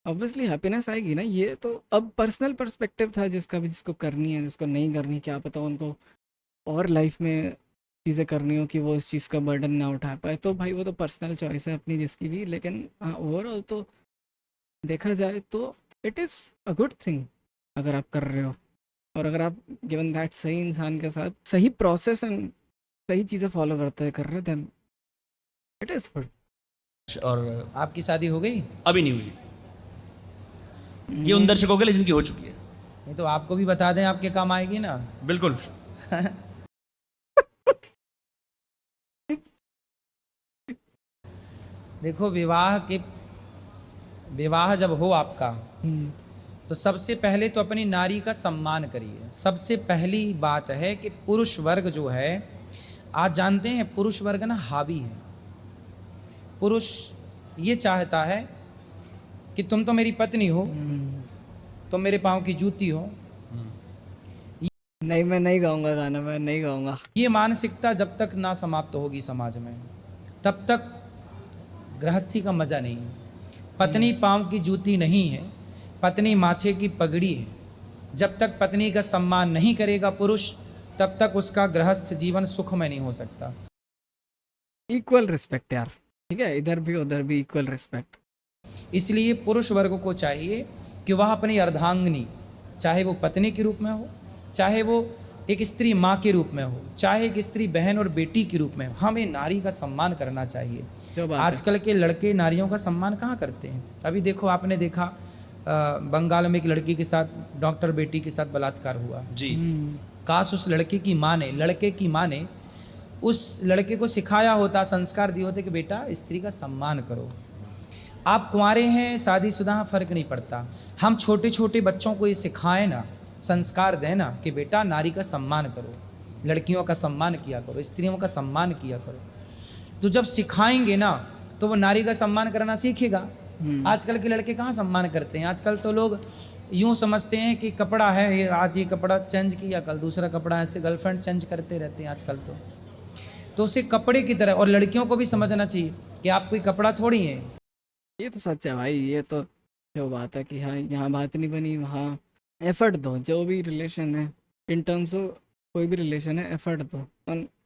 ऑब्वियसली हैप्पीनेस आएगी ना। ये तो अब पर्सनल पर्सपेक्टिव था जिसका भी, जिसको करनी है जिसको नहीं करनी, क्या पता उनको और लाइफ में चीज़ें करनी हो कि वो इस चीज़ का बर्डन ना उठा पाए, तो भाई वो तो पर्सनल चॉइस है अपनी जिसकी भी। लेकिन हाँ, ओवरऑल तो देखा जाए तो it is a good thing अगर आप कर रहे हो, और अगर आप गिवन दैट सही इंसान के साथ सही प्रोसेस एंड सही चीज़ें फॉलो करते हैं कर रहे, देन इट इज़ गुड। और आपकी शादी हो गई? अभी नहीं हुई, ये उन दर्शकों के लिए जिनकी हो चुकी है। नहीं तो आपको भी बता दें, आपके काम आएगी ना। बिल्कुल। देखो, विवाह जब हो आपका, तो सबसे पहले तो अपनी नारी का सम्मान करिए। सबसे पहली बात है कि पुरुष वर्ग जो है, आज जानते हैं पुरुष वर्ग ना हावी है। पुरुष ये चाहता है कि तुम तो मेरी पत्नी हो, तुम मेरे पाँव की जूती हो। नहीं, मैं नहीं गाऊंगा गाना, मैं नहीं गाऊंगा। ये मानसिकता जब तक ना समाप्त होगी समाज में, तब तक गृहस्थी का मजा नहीं है। पत्नी पाँव की जूती नहीं है, पत्नी माथे की पगड़ी है। जब तक पत्नी का सम्मान नहीं करेगा पुरुष, तब तक उसका गृहस्थ जीवन सुखमय नहीं हो सकता। इक्वल रिस्पेक्ट यार, ठीक है, इधर भी उधर भी इक्वल रिस्पेक्ट। इसलिए पुरुष वर्ग को चाहिए कि वह अपनी अर्धांगिनी, चाहे वो पत्नी के रूप में हो, चाहे वो एक स्त्री माँ के रूप में हो, चाहे एक स्त्री बहन और बेटी के रूप में हो, हमें नारी का सम्मान करना चाहिए। जो बात है। आजकल के लड़के नारियों का सम्मान कहाँ करते हैं? अभी देखो, आपने देखा बंगाल में एक लड़की के साथ, डॉक्टर बेटी के साथ बलात्कार हुआ। जी। काश उस लड़के की माँ ने उस लड़के को सिखाया होता, संस्कार दिए होते कि बेटा स्त्री का सम्मान करो। आप कुंवारे हैं, शादीशुदा हैं, फर्क नहीं पड़ता। हम छोटे छोटे बच्चों को ये सिखाएं ना, संस्कार दें ना कि बेटा नारी का सम्मान करो, लड़कियों का सम्मान किया करो, स्त्रियों का सम्मान किया करो। तो जब सिखाएंगे ना, तो वो नारी का सम्मान करना सीखेगा। आजकल के लड़के कहाँ सम्मान करते हैं? आजकल तो लोग यूँ समझते हैं कि कपड़ा है, ये आज ये कपड़ा चेंज किया, कल दूसरा कपड़ा, ऐसे गर्लफ्रेंड चेंज करते रहते हैं आजकल तो उसे कपड़े की तरह। और लड़कियों को भी समझना चाहिए कि आप कोई कपड़ा थोड़ी हैं। ये तो सच है भाई, ये तो जो बात है कि हाँ यहाँ बात नहीं बनी, वहाँ एफर्ट दो। जो भी रिलेशन है, इन टर्म्स ऑफ कोई भी रिलेशन है, एफर्ट दो,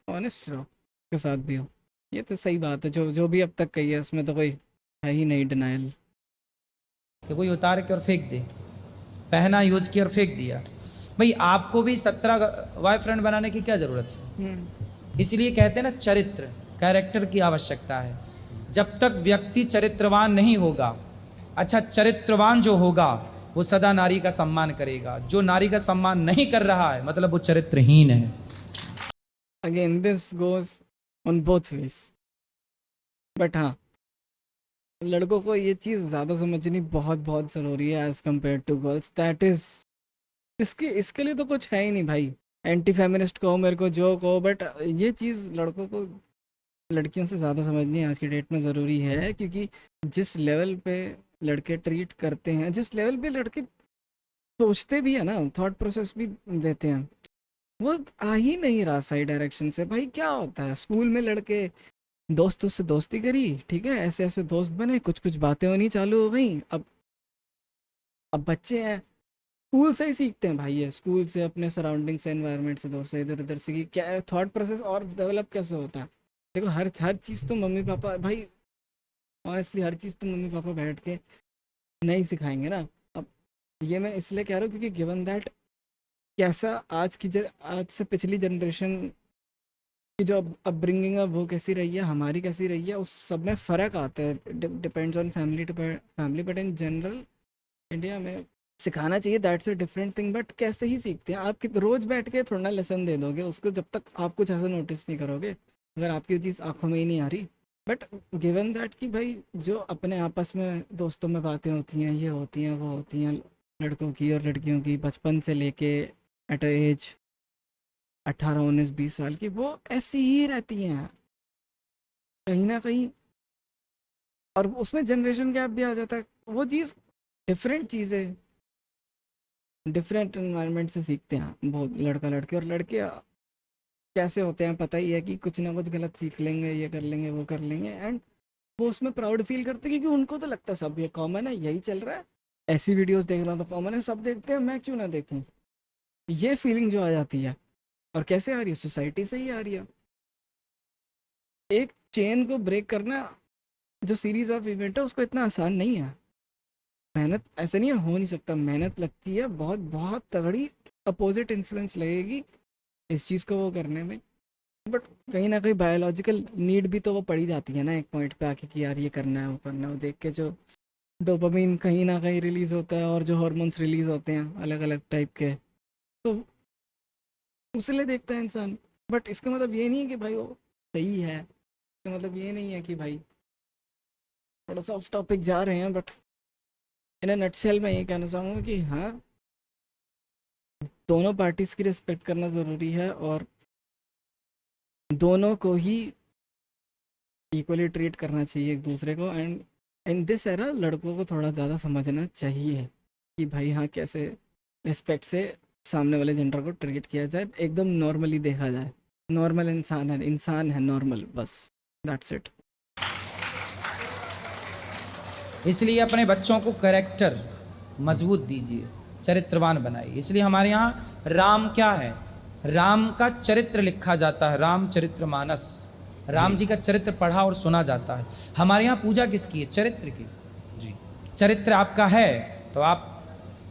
ऑनेस्ट रहो के साथ भी हो। ये तो सही बात है, जो भी अब तक कही है उसमें तो कोई है ही नहीं डिनाइल। कि कोई उतार के और फेंक दे, पहना, यूज किया और फेंक दिया। भाई आपको भी 17 बॉयफ्रेंड बनाने की क्या ज़रूरत है? इसलिए कहते हैं ना, चरित्र, कैरेक्टर की आवश्यकता है। जब तक व्यक्ति चरित्रवान नहीं होगा, अच्छा चरित्रवान जो होगा वो सदा नारी का सम्मान करेगा। जो नारी का सम्मान नहीं कर रहा है, मतलब वो चरित्रहीन है। Again this goes on both ways. But हाँ, लड़कों को ये चीज़ ज़्यादा समझनी बहुत बहुत ज़रूरी है as compare to girls. That is, इसके लिए तो कुछ है ही नहीं भाई। एंटी फेमिनिस्ट कहो, मेरे को जो कहो, बट ये चीज़ लड़कों को लड़कियों से ज़्यादा समझनी आज की डेट में ज़रूरी है। क्योंकि जिस लेवल पे लड़के ट्रीट करते हैं, जिस लेवल पे लड़के सोचते भी है ना, थॉट प्रोसेस भी देते हैं, वो आ ही नहीं रहा सही डायरेक्शन से। भाई क्या होता है, स्कूल में लड़के दोस्तों से दोस्ती करी, ठीक है, ऐसे ऐसे दोस्त बने, कुछ कुछ बातें होनी चालू हो गई। अब बच्चे हैं, स्कूल से ही सीखते हैं भाई, ये स्कूल से, अपने सराउंडिंग से, एनवायरनमेंट से, दोस्त से, इधर उधर से कि क्या थॉट प्रोसेस और डेवलप कैसे होता है। देखो हर चीज़ तो मम्मी पापा भाई, ऑनेस्टली हर चीज़ तो मम्मी पापा बैठ के नहीं सिखाएंगे ना। अब ये मैं इसलिए कह रहा हूँ क्योंकि गिवन दैट कैसा आज से पिछली जनरेशन कि जो अपब्रिंगिंग है वो कैसी रही है, हमारी कैसी रही है, उस सब में फ़र्क आता है। Depends on family to family, but in general India में सिखाना चाहिए, that's a different thing. But कैसे ही सीखते हैं आप, कि रोज़ बैठ के थोड़ा ना लेसन दे दोगे उसको, जब तक आप कुछ ऐसा नोटिस नहीं करोगे, अगर आपकी वो चीज़ आंखों में ही नहीं आ रही। बट गिवन दैट कि भाई जो अपने आपस में दोस्तों में बातें होती हैं, ये होती हैं वो होती हैं, लड़कों की और लड़कियों की, बचपन से लेके एट एज 18 19 20 साल की, वो ऐसी ही रहती हैं कहीं ना कहीं। और उसमें जनरेशन गैप भी आ जाता है, वो चीज़ डिफरेंट चीज़ है, डिफरेंट इन्वायरमेंट से सीखते हैं बहुत लड़का लड़की। और लड़के कैसे होते हैं पता ही है, कि कुछ ना कुछ गलत सीख लेंगे, ये कर लेंगे वो कर लेंगे, एंड वो उसमें प्राउड फील करते हैं, क्योंकि उनको तो लगता है सब ये कॉमन है, यही चल रहा है, ऐसी वीडियोस देखना तो कॉमन है, सब देखते हैं, मैं क्यों ना देखूं। ये फीलिंग जो आ जाती है, और कैसे आ रही है, सोसाइटी से ही आ रही है। एक चेन को ब्रेक करना, जो सीरीज ऑफ इवेंट है, उसको इतना आसान नहीं है। मेहनत ऐसे नहीं है, हो नहीं सकता, मेहनत लगती है, बहुत बहुत तगड़ी अपोजिट इन्फ्लुएंस लगेगी इस चीज़ को वो करने में। बट कहीं ना कहीं बायोलॉजिकल नीड भी तो वो पड़ी जाती है ना एक पॉइंट पे आके, कि यार ये करना है वो करना है, वो देख के जो डोपामिन कहीं ना कहीं रिलीज होता है, और जो हार्मोन्स रिलीज होते हैं अलग अलग टाइप के, तो उसलिए देखता है इंसान। बट इसका मतलब ये नहीं है कि भाई वो सही है, इसका मतलब ये नहीं है कि भाई, थोड़ा सा ऑफ टॉपिक जा रहे हैं, बट इन अ नटसेल मैं ये कहना चाहूँगा कि हाँ, दोनों पार्टीज की रिस्पेक्ट करना ज़रूरी है, और दोनों को ही इक्वली ट्रीट करना चाहिए एक दूसरे को। एंड इन दिस एरा लड़कों को थोड़ा ज़्यादा समझना चाहिए कि भाई हाँ, कैसे रिस्पेक्ट से सामने वाले जेंडर को ट्रीट किया जाए, एकदम नॉर्मली देखा जाए। नॉर्मल इंसान है नॉर्मल, बस दैट्स इट। इसलिए अपने बच्चों को कैरेक्टर मजबूत दीजिए, चरित्रवान बनाइए। इसलिए हमारे यहाँ राम क्या है, राम का चरित्र लिखा जाता है, रामचरित्र मानस, राम जी का चरित्र पढ़ा और सुना जाता है। हमारे यहाँ पूजा किसकी है, चरित्र की। जी। चरित्र आपका है तो आप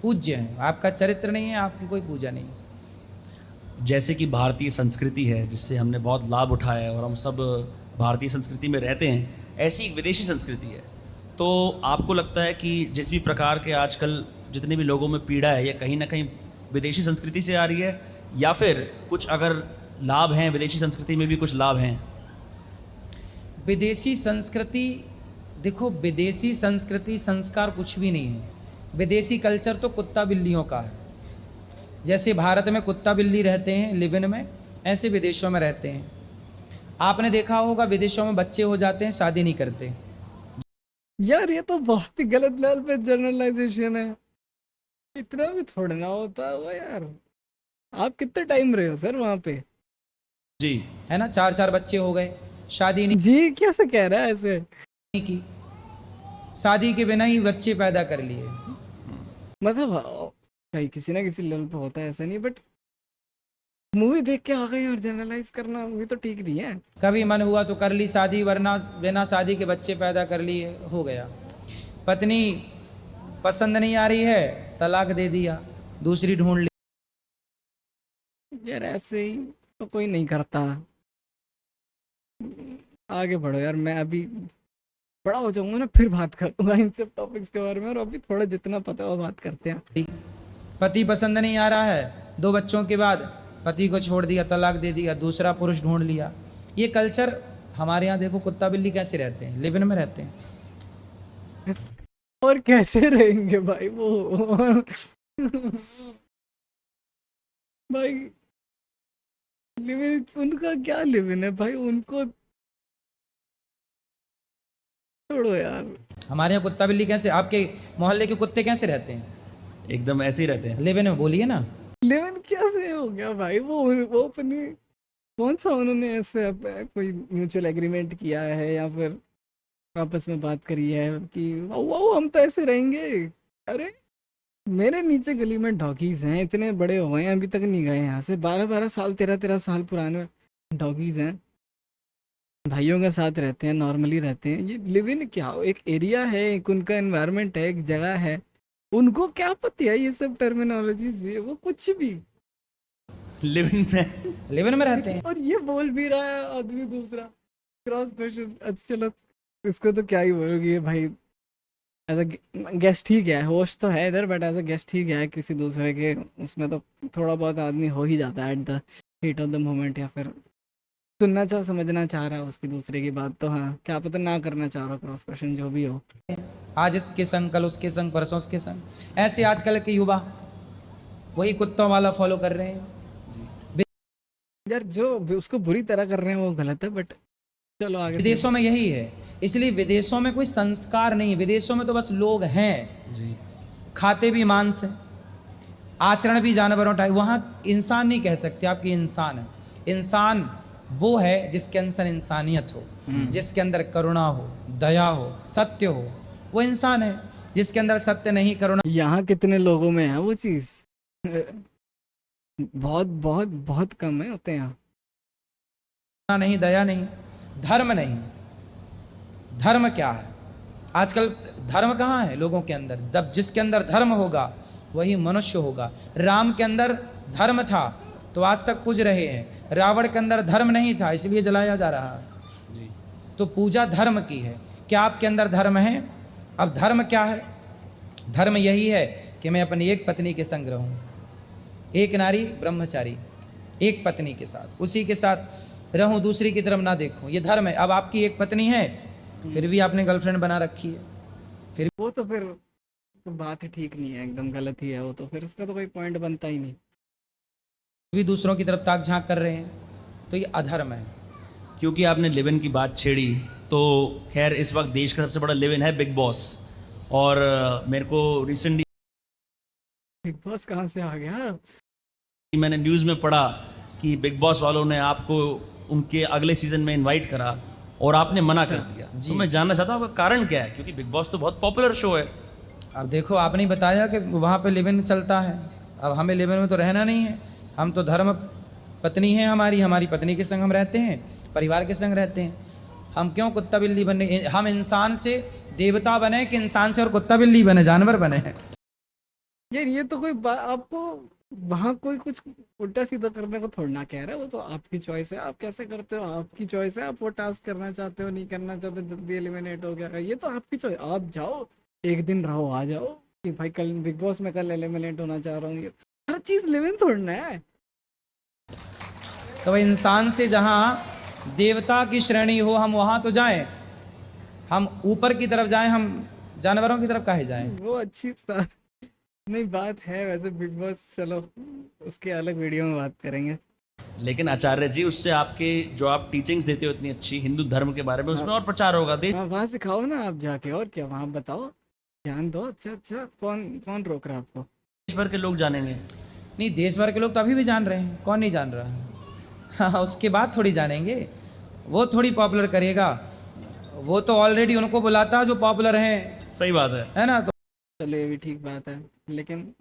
पूज्य हैं, आपका चरित्र नहीं है आपकी कोई पूजा नहीं। जैसे कि भारतीय संस्कृति है जिससे हमने बहुत लाभ उठाया है और हम सब भारतीय संस्कृति में रहते हैं, ऐसी एक विदेशी संस्कृति है। तो आपको लगता है कि जिस भी प्रकार के आजकल जितने भी लोगों में पीड़ा है, ये कहीं ना कहीं विदेशी संस्कृति से आ रही है, या फिर कुछ अगर लाभ हैं विदेशी संस्कृति में भी कुछ लाभ हैं? विदेशी संस्कृति, देखो विदेशी संस्कृति संस्कार कुछ भी नहीं है। विदेशी कल्चर तो कुत्ता बिल्लियों का है। जैसे भारत में कुत्ता बिल्ली रहते हैं लिव इन में, ऐसे विदेशों में रहते हैं। आपने देखा होगा विदेशों में बच्चे हो जाते हैं, शादी नहीं करते। यार ये तो बहुत ही गलत लेवल पे जनरलाइजेशन है, इतना भी थोड़ा ना होता है वो यार। आप कितने टाइम रहे हो सर वहाँ पे? जी। है ना, 4 बच्चे हो गए, शादी नहीं जी कैसे कह रहा है ऐसे? की, शादी के बिना ही बच्चे पैदा कर लिए। मतलब भाई किसी ना किसी लेवल पे होता है, ऐसा नहीं। बट मूवी देख के आ गए और जनरलाइज करना भी तो ठीक नहीं है। कभी मन हुआ तो कर ली शादी, वरना बिना शादी के बच्चे पैदा कर लिए, हो गया। पत्नी पसंद नहीं आ रही है, तलाक दे दिया, दूसरी ढूंढ ली। यार ऐसे ही तो कोई नहीं करता। आगे बढ़ो यार, मैं अभी बड़ा हो जाऊंगा ना, फिर बात करूंगा इन सब टॉपिक्स के बारे में, और अभी थोड़ा जितना पता है वो बात करते हैं। पति पसंद नहीं आ रहा है, 2 बच्चों के बाद पति को छोड़ दिया, तलाक दे दिया, दूसरा पुरुष ढूंढ लिया। ये कल्चर हमारे यहाँ देखो, कुत्ता बिल्ली कैसे रहते हैं, लिव इन में रहते हैं। और कैसे रहेंगे भाई वो भाई लिव इन, उनका क्या लिव इन है भाई, उनको छोड़ो यार। हमारे यहाँ कुत्ता बिल्ली कैसे, आपके मोहल्ले के कुत्ते कैसे रहते हैं, एकदम ऐसे ही रहते हैं। लिव इन में, बोलिए ना। लिव इन कैसे हो गया भाई, वो अपनी कौन सा उन्होंने ऐसे कोई म्यूचुअल एग्रीमेंट किया है, या फिर आपस में बात करी है कि वो हम तो ऐसे रहेंगे? अरे मेरे नीचे गली में डॉगीज हैं, इतने बड़े हो गए हैं, अभी तक नहीं गए यहाँ से, 12 साल 13 साल पुराने डॉगीज हैं, भाइयों के साथ रहते हैं, नॉर्मली रहते हैं। ये लिव इन क्या, एक एरिया है, एक उनका एनवायरनमेंट है, एक जगह है, उनको क्या पता है ये सब टर्मिनोलॉजीज, ये वो कुछ भी। लिव इन में लिव इन में रहते हैं। और ये बोल भी रहा है आदमी दूसरा। Cross question. अच्छा चलो, इसको तो क्या ही बोलोगे भाई। एज अ गेस्ट ठीक है, होस्ट तो है इधर, बट एज अ गेस्ट ठीक है, किसी दूसरे के उसमें तो थोड़ा बहुत आदमी हो ही जाता है at the heat of the moment, या फिर सुनना चाह समझना चाह रहा है उसकी दूसरे की बात, तो हाँ क्या पता ना करना चाह रहा हो क्रॉस क्वेश्चन जो भी हो। आज इसके संग, कल उसके संग, परसों उसके संग। ऐसे आजकल के युवा वही कुत्तों वाला फॉलो कर रहे हैं। यार जो उसको बुरी तरह कर रहे हैं वो गलत है, बट चलो आगे। विदेशों में यही है, इसलिए विदेशों में कोई संस्कार नहीं है। विदेशों में तो बस लोग हैं, जी खाते भी मांस है, आचरण भी जानवरों टाइप। वहाँ इंसान नहीं कह सकते आपकी इंसान है। इंसान वो है जिसके अंदर इंसानियत हो, जिसके अंदर करुणा हो, दया हो, सत्य हो, वो इंसान है। जिसके अंदर सत्य नहीं, करुणा यहाँ कितने लोगों में है वो चीज? बहुत बहुत बहुत कम है होते हैं यहाँ। नहीं, दया नहीं, धर्म नहीं। धर्म क्या है? आजकल धर्म कहाँ है लोगों के अंदर? जब जिसके अंदर धर्म होगा वही मनुष्य होगा। राम के अंदर धर्म था तो आज तक पूज रहे हैं। रावण के अंदर धर्म नहीं था इसलिए जलाया जा रहा है। जी तो पूजा धर्म की है। क्या आपके अंदर धर्म है? अब धर्म क्या है? धर्म यही है कि मैं अपनी एक पत्नी के संग रहूं, एक नारी ब्रह्मचारी, एक पत्नी के साथ, उसी के साथ रहूं, दूसरी की तरफ ना देखूं। ये धर्म है। अब आपकी एक पत्नी है फिर भी आपने गर्लफ्रेंड बना रखी है, वो तो फिर तो बात ही ठीक नहीं है, एकदम गलत ही है वो तो। फिर उसका तो कोई पॉइंट बनता ही नहीं। भी दूसरों की तरफ ताक झांक कर रहे हैं, तो ये अधर्म है। क्योंकि आपने लिव इन की बात छेड़ी, तो खैर इस वक्त देश का सबसे बड़ा लिव इन है बिग बॉस। और मेरे को रिसेंटली बिग बॉस कहाँ से आ गया? मैंने न्यूज़ में पढ़ा कि बिग बॉस वालों ने आपको उनके अगले सीजन में इनवाइट करा और आपने मना कर दिया। तो मैं जानना चाहता हूँ आपका कारण क्या है, क्योंकि बिग बॉस तो बहुत पॉपुलर शो है। अब देखो, आपने बताया कि वहाँ पे लिव इन चलता है। अब हमें लिव इन में तो रहना नहीं है। हम तो धर्म पत्नी है हमारी पत्नी के संग हम रहते हैं, परिवार के संग रहते हैं। हम क्यों कुत्ता बिल्ली बने? हम इंसान से देवता बने कि इंसान से और कुत्ता बिल्ली बने, जानवर बने हैं? यार ये तो कोई आपको वहाँ कोई कुछ उल्टा सीधा करने को थोड़ा ना कह रहा है। वो तो आपकी चॉइस है, आप कैसे करते हो आपकी चॉइस है। आप वो टास्क करना चाहते हो नहीं करना चाहते, जल्दी एलिमिनेट हो गया, ये तो आपकी चॉइस। आप जाओ एक दिन रहो, आ जाओ कि भाई कल बिग बॉस में कल एलिमिनेट होना चाह रहा हूँ, ये हर चीज लिव इन थोड़ा है। तो भाई इंसान से जहाँ देवता की श्रेणी हो हम वहाँ तो जाएं, हम ऊपर की तरफ जाएं, हम जानवरों की तरफ काहे जाएं? वो अच्छी नहीं बात है वैसे बिग बॉस। चलो उसके अलग वीडियो में बात करेंगे। लेकिन आचार्य जी, उससे आपके जो आप टीचिंग्स देते हो इतनी अच्छी हिंदू धर्म के बारे में, उसमें और प्रचार होगा। देश वहाँ सिखाओ ना आप जाके, और क्या वहाँ बताओ, ध्यान दो। अच्छा कौन कौन रोक रहा है आपको? भर के लोग जानेंगे। नहीं, देश भर के लोग तो अभी भी जान रहे हैं, कौन नहीं जान रहा है? हाँ, उसके बाद थोड़ी जानेंगे। वो थोड़ी पॉपुलर करेगा, वो तो ऑलरेडी उनको बुलाता है जो पॉपुलर हैं। सही बात है ना? तो चलो ये भी ठीक बात है, लेकिन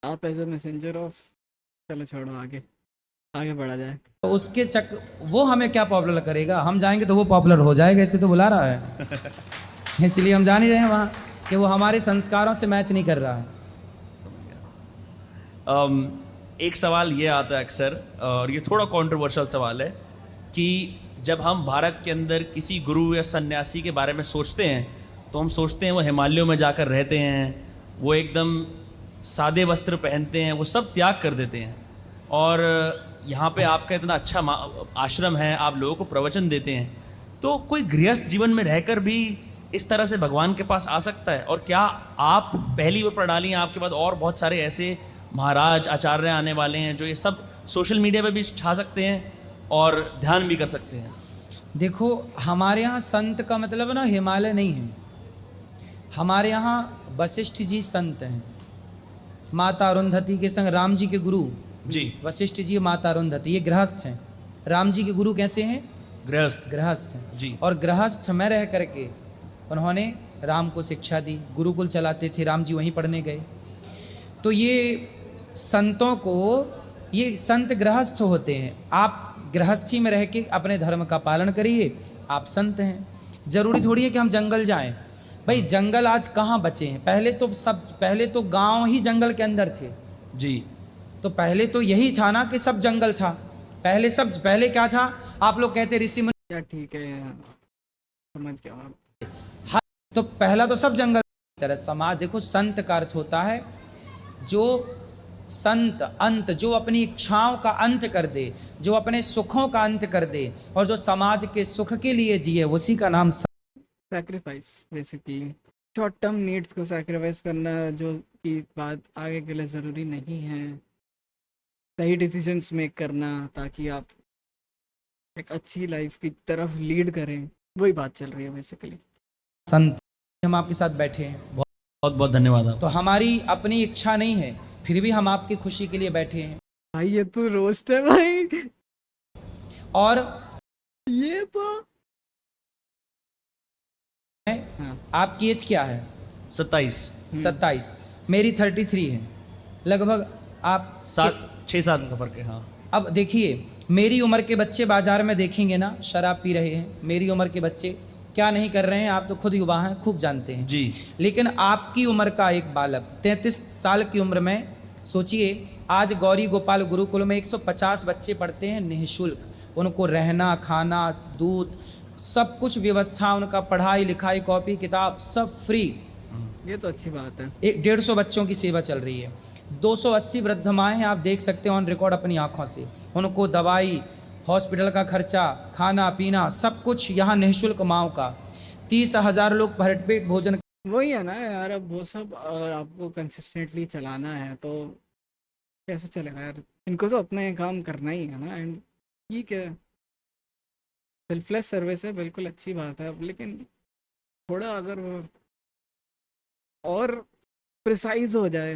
आप एज ए मैसेंजर ऑफ, चलो छोड़ो, आगे बढ़ा जाए। तो उसके वो हमें क्या पॉपुलर करेगा? हम जाएंगे तो वो पॉपुलर हो जाएगा, इससे तो बुला रहा है। इसलिए हम जा नहीं रहे हैं वहाँ कि वो हमारे संस्कारों से मैच नहीं कर रहा है। एक सवाल ये आता है अक्सर, और ये थोड़ा कंट्रोवर्शियल सवाल है, कि जब हम भारत के अंदर किसी गुरु या सन्यासी के बारे में सोचते हैं तो हम सोचते हैं वो हिमालयों में जाकर रहते हैं, वो एकदम सादे वस्त्र पहनते हैं, वो सब त्याग कर देते हैं। और यहाँ पे आपका इतना अच्छा आश्रम है, आप लोगों को प्रवचन देते हैं, तो कोई गृहस्थ जीवन में रहकर भी इस तरह से भगवान के पास आ सकता है? और क्या आप पहली वो प्रणाली हैं, आपके बाद और बहुत सारे ऐसे महाराज आचार्य आने वाले हैं जो ये सब सोशल मीडिया पे भी छा सकते हैं और ध्यान भी कर सकते हैं? देखो, हमारे यहाँ संत का मतलब ना हिमालय नहीं है। हमारे यहाँ वशिष्ठ जी संत हैं, माता अरुंधति के संग राम जी के गुरु जी। वशिष्ठ जी, माता अरुंधति, ये गृहस्थ हैं। राम जी के गुरु कैसे हैं? गृहस्थ हैं जी। और गृहस्थ में रह करके उन्होंने राम को शिक्षा दी, गुरुकुल चलाते थे, राम जी वहीं पढ़ने गए। तो ये संतों को, ये संत गृहस्थ होते हैं। आप गृहस्थी में रह के अपने धर्म का पालन करिए, आप संत हैं। जरूरी थोड़ी है कि हम जंगल जाएं। भाई जंगल आज कहाँ बचे हैं? पहले तो गांव ही जंगल के अंदर थे। जी। तो पहले तो यही था ना कि सब जंगल था। पहले क्या था? आप लोग कहते ऋषि मुनि, क्या ठीक है, समझ गया आप। तो पहला तो सब जंगल की तरह। समाज देखो, संत का अर्थ होता है जो संत, अंत, जो अपनी इच्छाओं का अंत कर दे, जो अपने सुखों का अंत कर दे और जो समाज के सुख के लिए जिए, उसी का नाम sacrifice basically, short term needs को सैक्रिफाइस करना जो कि बात आगे के लिए ज़रूरी नहीं है। सही डिसीजंस मेक करना ताकि आप एक अच्छी लाइफ की तरफ लीड करें, वही बात चल रही है बेसिकली। संत। हम आपके साथ बैठे हैं बहुत बहुत धन्यवाद आप। तो हमारी अपनी इच्छा नहीं है, फिर भी हम आपकी खुशी के लिए बैठे हैं। भाई ये तो रोस्ट है भाई, और ये तो हाँ। आपकी एज क्या है? 27 27। मेरी 33 है। लगभग आप 6 साल का फर्क है। हाँ, अब देखिए, मेरी उम्र के बच्चे बाजार में देखेंगे ना, शराब पी रहे हैं। मेरी उम्र के बच्चे क्या नहीं कर रहे हैं, आप तो खुद युवा हैं, खूब जानते हैं जी। लेकिन आपकी उम्र का एक बालक 33 साल की उम्र में, सोचिए, आज गौरी गोपाल गुरुकुल में 150 बच्चे पढ़ते हैं निःशुल्क। उनको रहना, खाना, दूध, सब कुछ व्यवस्था, उनका पढ़ाई लिखाई, कॉपी किताब सब फ्री। ये तो अच्छी बात है। 150 बच्चों की सेवा चल रही है। 280 वृद्ध माएँ हैं, आप देख सकते हैं ऑन रिकॉर्ड अपनी आंखों से। उनको दवाई, हॉस्पिटल का खर्चा, खाना पीना, सब कुछ यहाँ निःशुल्क माओं का। 30,000 लोग भरपेट भोजन। वही है ना यार, अब वो सब अगर आपको कंसिस्टेंटली चलाना है तो कैसे चलेगा यार। इनको तो अपना ये काम करना ही है ना। एंड ठीक है, सेल्फलेस सर्विस है, बिल्कुल अच्छी बात है। अब लेकिन थोड़ा अगर वो और प्रिसाइज हो जाए।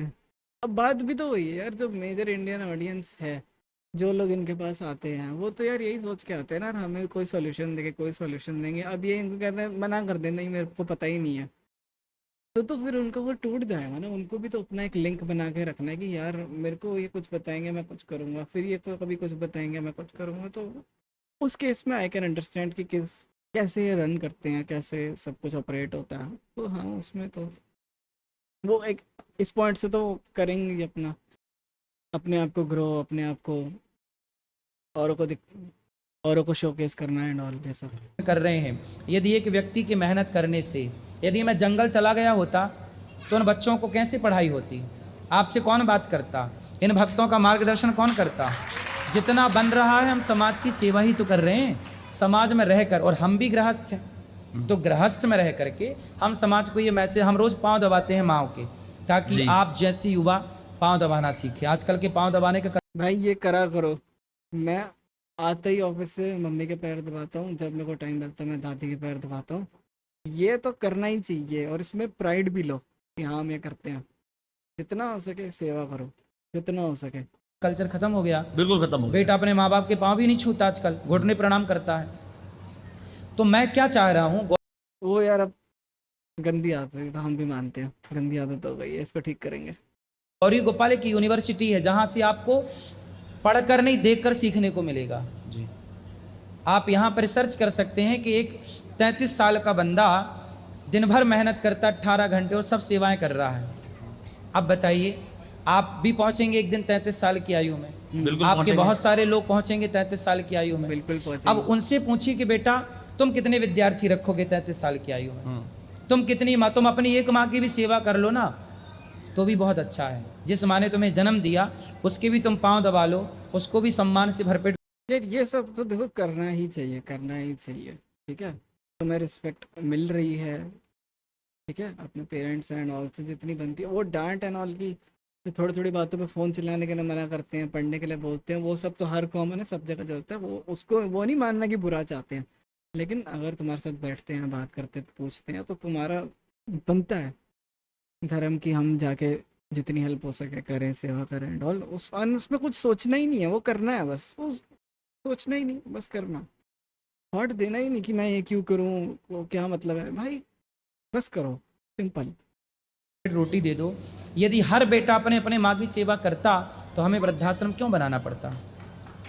अब बात भी तो वही है यार, जो मेजर इंडियन ऑडियंस है, जो लोग इनके पास आते हैं, वो तो यार यही सोच के आते हैं ना, हमें कोई सॉल्यूशन देंगे, कोई सॉल्यूशन देंगे। अब ये इनको कहते हैं, मना कर दें, नहीं मेरे को पता ही नहीं है, तो फिर उनका वो टूट जाएगा ना। उनको भी तो अपना एक लिंक बना के रखना है कि यार मेरे को ये कुछ बताएंगे मैं कुछ करूँगा, फिर ये कभी कुछ बताएंगे मैं कुछ करूँगा। तो उस केस में आई कैन अंडरस्टैंड कि कैसे ये रन करते हैं, कैसे सब कुछ ऑपरेट होता है। तो हाँ, उसमें तो वो एक इस पॉइंट से तो करेंगे अपने आप को ग्रो, अपने आप को औरों को शोकेस करना एंड ऑल ये सब कर रहे हैं। यदि एक व्यक्ति की मेहनत करने से, यदि मैं जंगल चला गया होता तो उन बच्चों को कैसे पढ़ाई होती? आपसे कौन बात करता? इन भक्तों का मार्गदर्शन कौन करता? जितना बन रहा है, हम समाज की सेवा ही तो कर रहे हैं, समाज में रहकर। और हम भी गृहस्थ हैं, तो गृहस्थ में रह करके हम समाज को ये मैसेज, हम रोज पांव दबाते हैं माओ के, ताकि आप जैसी युवा पांव दबाना सीखे। आजकल के पांव दबाने का भाई ये करा करो। मैं आते ही ऑफिस से मम्मी के पैर दबाता हूँ, जब मेरे को टाइम लगता है मैं दादी के पैर दबाता हूँ। ये तो करना ही चाहिए, और इसमें प्राइड भी लो कि हाँ हम ये करते हैं। जितना हो सके सेवा करो, जितना हो सके। कल्चर खत्म हो गया, बिल्कुल खत्म हो गया। बेटा अपने माँ बाप के पांव भी नहीं छूता आजकल, घुटने प्रणाम करता है। तो मैं क्या चाह रहा हूँ, वो यार अब गंदी आदत है, तो हम भी मानते हैं गंदी आदत हो गई है, इसको ठीक करेंगे। गौरी गोपाल की यूनिवर्सिटी है जहाँ से आपको पढ़कर नहीं देखकर सीखने को मिलेगा। जी। आप यहाँ पर रिसर्च कर सकते हैं कि एक 33 साल का बंदा दिन भर मेहनत करता, 18 घंटे, और सब सेवाएं कर रहा है। अब बताइए, आप भी पहुंचेंगे एक दिन 33 साल की आयु में। बिल्कुल आपके पहुंचेंगे। बहुत सारे लोग पहुंचेंगे 33 साल की आयु में। बिल्कुल पहुंचेंगे। अब उनसे पूछिए कि बेटा तुम कितने विद्यार्थी रखोगे 33 साल की आयु में? तुम कितनी माँ, तुम अपनी एक माँ की भी सेवा कर लो ना, तो भी बहुत अच्छा है। जिस माँ ने तुम्हें जन्म दिया उसके भी तुम पाँव दबा लो, उसको भी सम्मान से भरपेट। ये सब तो देखो करना ही चाहिए, करना ही चाहिए। ठीक है, तुम्हें रिस्पेक्ट मिल रही है, ठीक है, अपने पेरेंट्स एंड ऑल से जितनी बनती है। वो डांट एंड ऑल की थोड़ी थोड़ी बातों पे फ़ोन चलाने के लिए मना करते हैं, पढ़ने के लिए बोलते हैं, वो सब तो हर कॉमन है, सब जगह चलता है। वो उसको वो नहीं मानना कि बुरा चाहते हैं, लेकिन अगर तुम्हारे साथ बैठते हैं, बात करते पूछते हैं, तो तुम्हारा बनता है धर्म की हम जाके जितनी हेल्प हो सके करें, सेवा करें एंड ऑल। उसमें कुछ सोचना ही नहीं है, वो करना है बस। वो सोचना ही नहीं, बस करना। थॉट देना ही नहीं कि मैं ये क्यों करूँ, वो क्या मतलब है भाई, बस करो, सिंपल। रोटी दे दो। यदि हर बेटा अपने अपने माँ की सेवा करता तो हमें वृद्धाश्रम क्यों बनाना पड़ता?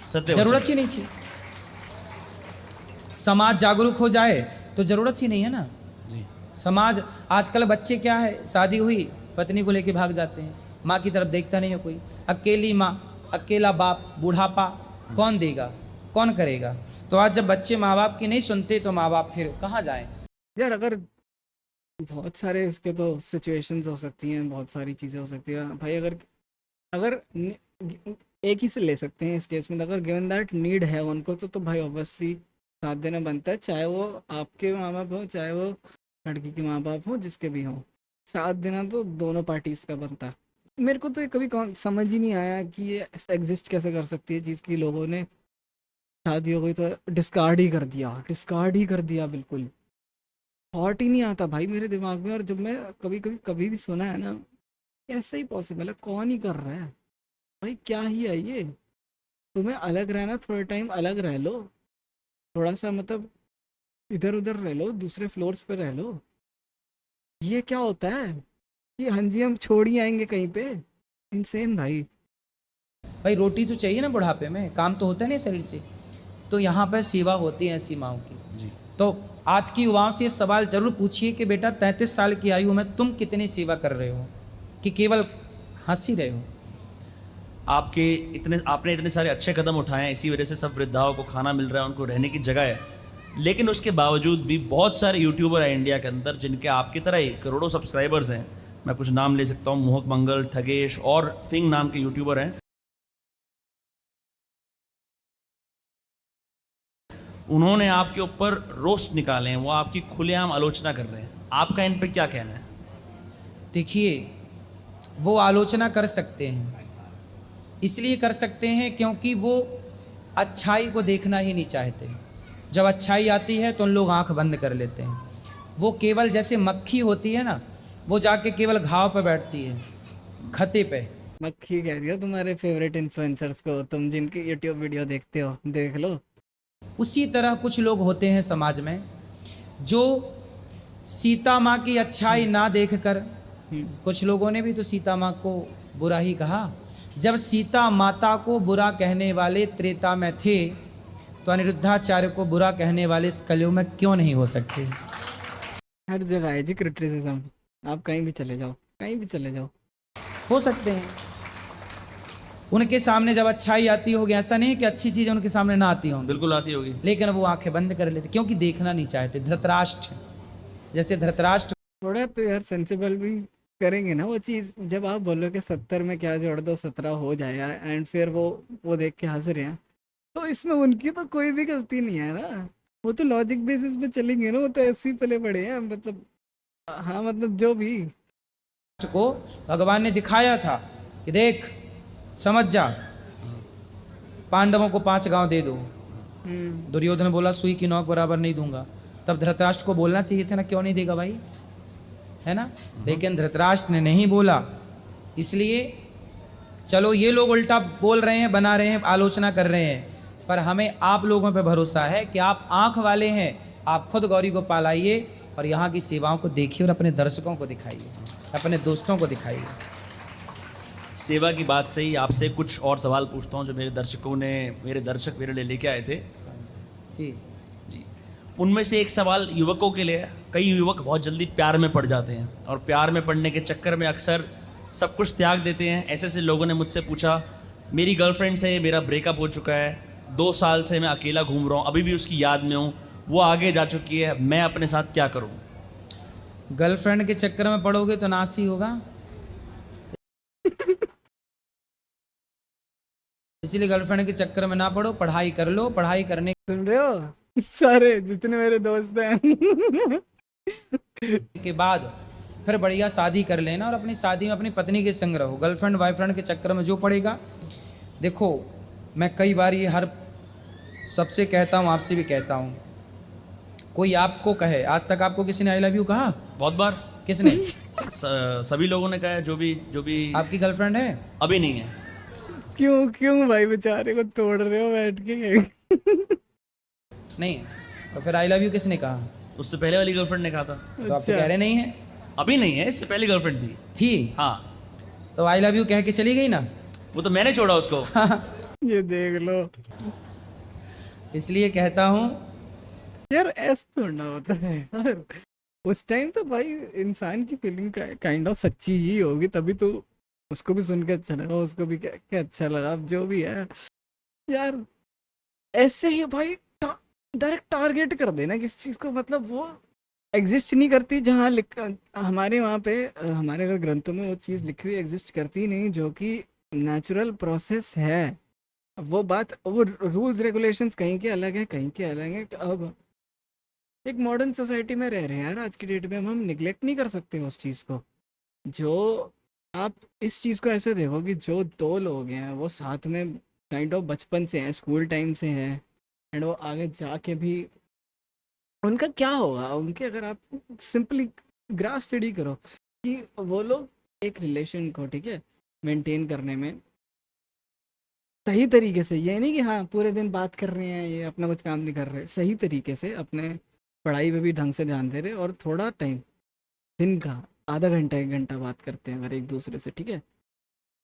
सत्य जरूरत ही नहीं थी। समाज जागरूक हो जाए तो जरूरत ही नहीं है ना। जी। समाज, आजकल बच्चे क्या है, शादी हुई पत्नी को लेके भाग जाते हैं, माँ की तरफ देखता नहीं है कोई। अकेली माँ, अकेला बाप, बुढ़ापा कौन देगा, कौन करेगा? तो आज जब बच्चे माँ बाप की नहीं सुनते तो माँ बाप फिर कहाँ जाएं? यार अगर बहुत सारे इसके तो सिचुएशंस हो सकती हैं, बहुत सारी चीज़ें हो सकती हैं भाई। अगर अगर एक ही से ले सकते हैं इस केस में, अगर गिवन दैट नीड है उनको तो भाई ऑब्वियसली साथ देना बनता है, चाहे वो आपके माँ बाप हो, चाहे वो लड़की के माँ बाप हो, जिसके भी हो, साथ देना तो दोनों पार्टीज का बनता है। मेरे को तो ये कभी समझ ही नहीं आया कि ये एग्जिस्ट कैसे कर सकती है चीज़ की। लोगों ने शादी हो गई तो डिस्कार्ड ही कर दिया, डिस्कार्ड ही कर दिया, बिल्कुल थॉट ही नहीं आता भाई मेरे दिमाग में। और जब मैं कभी भी सुना है ना, कैसे ही पॉसिबल है, कौन ही कर रहा है भाई, क्या ही है ये। तुम्हें अलग रहना, थोड़ा टाइम अलग रह लो, थोड़ा सा मतलब इधर उधर रह लो, दूसरे फ्लोर्स पे रह लो। ये क्या होता है कि हाँ जी हम छोड़ ही आएंगे कहीं पे? इनसेन भाई। भाई रोटी तो चाहिए ना बुढ़ापे में, काम तो होता नहीं शरीर से। तो यहाँ पर सेवा होती है ऐसी माओ की। जी। तो आज की युवाओं से ये सवाल जरूर पूछिए कि बेटा 33 साल की आयु में तुम कितनी सेवा कर रहे हो, कि केवल हंस ही रहे हो? आपने इतने सारे अच्छे कदम उठाए हैं, इसी वजह से सब वृद्धाओं को खाना मिल रहा है, उनको रहने की जगह है। लेकिन उसके बावजूद भी बहुत सारे यूट्यूबर हैं इंडिया के अंदर जिनके आपकी तरह ही करोड़ों सब्सक्राइबर्स हैं। मैं कुछ नाम ले सकता हूँ, मोहक मंगल, ठगेश और फिंग नाम के यूट्यूबर हैं। उन्होंने आपके ऊपर रोस्ट निकाले हैं, वो आपकी खुलेआम आलोचना कर रहे हैं। आपका इन पर क्या कहना है? देखिए, वो आलोचना कर सकते हैं, इसलिए कर सकते हैं क्योंकि वो अच्छाई को देखना ही नहीं चाहते। जब अच्छाई आती है तो उन लोग आंख बंद कर लेते हैं। वो केवल जैसे मक्खी होती है ना, वो जाके केवल घाव पे बैठती है, खते पे। मक्खी कह दिया तुम्हारे फेवरेट इन्फ्लुएंसर्स को, तुम जिनकी यूट्यूब वीडियो देखते हो, देख लो। उसी तरह कुछ लोग होते हैं समाज में जो सीता माँ की अच्छाई ना देखकर, कुछ लोगों ने भी तो सीता माँ को बुरा ही कहा। जब सीता माता को बुरा कहने वाले त्रेता में थे, तो अनिरुद्धाचार्य को बुरा कहने वाले इस कलयुग में क्यों नहीं हो सकते? हर जगह है जी क्रिटिसिज्म, आप कहीं भी चले जाओ, कहीं भी चले जाओ। हो सकते हैं। उनके सामने जब अच्छाई आती होगी, ऐसा नहीं कि अच्छी चीज़ें उनके सामने ना आती होंगी, बिल्कुल आती होगी, लेकिन वो आंखें बंद कर लेते क्योंकि देखना नहीं चाहते। धृतराष्ट्र, जैसे धृतराष्ट्र थोड़ा तो यार सेंसिबल भी करेंगे ना वो चीज़। जब आप बोलो कि 70 में क्या जोड़ दो 17 हो जाएगा, एंड फिर वो देख के हंस रहे हैं, तो इसमें उनकी तो कोई भी गलती नहीं है ना। वो तो लॉजिक बेसिस पे चलेंगे ना, वो तो ऐसे ही पले पड़े हैं, मतलब हाँ मतलब जो भी। को भगवान ने दिखाया था कि देख, समझ जा, पांडवों को 5 गांव दे दो। दुर्योधन बोला सुई की नोक बराबर नहीं दूंगा। तब धृतराष्ट्र को बोलना चाहिए था ना, क्यों नहीं देगा भाई, है ना? लेकिन धृतराष्ट्र ने नहीं बोला। इसलिए चलो ये लोग उल्टा बोल रहे हैं, बना रहे हैं, आलोचना कर रहे हैं, पर हमें आप लोगों पे भरोसा है कि आप आंख वाले हैं। आप खुद गौरी को पालाइए और यहाँ की सेवाओं को देखिए और अपने दर्शकों को दिखाइए, अपने दोस्तों को दिखाइए। सेवा की बात से ही आपसे कुछ और सवाल पूछता हूँ जो मेरे दर्शक मेरे लिए लेके आए थे। जी जी, उनमें से एक सवाल युवकों के लिए है। कई युवक बहुत जल्दी प्यार में पड़ जाते हैं और प्यार में पड़ने के चक्कर में अक्सर सब कुछ त्याग देते हैं। ऐसे लोगों ने मुझसे पूछा, मेरी गर्लफ्रेंड से मेरा ब्रेकअप हो चुका है, 2 साल से मैं अकेला घूम रहा हूँ, अभी भी उसकी याद में हूँ, वो आगे जा चुकी है, मैं अपने साथ क्या करूँ? गर्लफ्रेंड के चक्कर में पड़ोगे तो नाश ही होगा। इसीलिए गर्लफ्रेंड के चक्कर में ना पड़ो, पढ़ाई कर लो। पढ़ाई करने सुन रहे हो सारे जितने मेरे दोस्त हैं के बाद फिर बढ़िया शादी कर लेना और अपनी शादी में अपनी पत्नी के संग रहो। गर्लफ्रेंड बॉयफ्रेंड के चक्कर में जो पड़ेगा, देखो मैं कई बार ये हर सबसे कहता हूँ, आपसे भी कहता हूँ, कोई आपको कहे, आज तक आपको किसी ने आई लव यू कहा? बहुत बार। किसने? सभी लोगों ने कहा है, जो भी आपकी गर्लफ्रेंड है? अभी नहीं है। क्यों भाई बेचारे को तोड़ रहे हो बैठ के? नहीं, तो फिर आई लव यू किसने कहा? उससे पहले वाली गर्लफ्रेंड ने कहा था। तो आप तो कह रहे नहीं है? अभी नहीं है, इससे पहले गर्लफ्रेंड थी। हाँ, तो आई लव यू कह के चली गई ना? वो तो मैंने छोड़ा उसको। ये देख लो इसलिए कहता हूँ यार, ऐसा थोड़ा होता है यार। उस टाइम तो भाई इंसान की फीलिंग काइंड ऑफ सच्ची ही होगी, तभी तो उसको भी सुन के अच्छा लगा, उसको भी क्या क्या अच्छा लगा, अब जो भी है यार। ऐसे ही भाई डायरेक्ट टारगेट कर देना किस चीज़ को, मतलब वो एग्जिस्ट नहीं करती जहाँ लिख, हमारे वहाँ पे हमारे अगर ग्रंथों में वो चीज़ लिखी हुई एग्जिस्ट करती नहीं जो कि नेचुरल प्रोसेस है। अब वो बात, वो रूल्स रेगुलेशंस कहीं के अलग है, कहीं के अलग है। अब एक मॉडर्न सोसाइटी में रह रहे हैं यार आज की डेट में, हम निगलेक्ट नहीं कर सकते उस चीज़ को। जो आप इस चीज़ को ऐसे देखो कि जो दो लोग हैं वो साथ में काइंड ऑफ बचपन से हैं, स्कूल टाइम से हैं, एंड वो आगे जाके भी उनका क्या होगा उनके, अगर आप सिंपली ग्राफ स्टडी करो कि वो लोग एक रिलेशन को, ठीक है, मेंटेन करने में सही तरीके से, ये नहीं कि हाँ पूरे दिन बात कर रहे हैं ये अपना कुछ काम नहीं कर रहे, सही तरीके से अपने पढ़ाई पे भी ढंग से ध्यान दे रहे और थोड़ा टाइम, दिन का आधा घंटा 1 घंटा बात करते हैं अगर एक दूसरे से, ठीक है,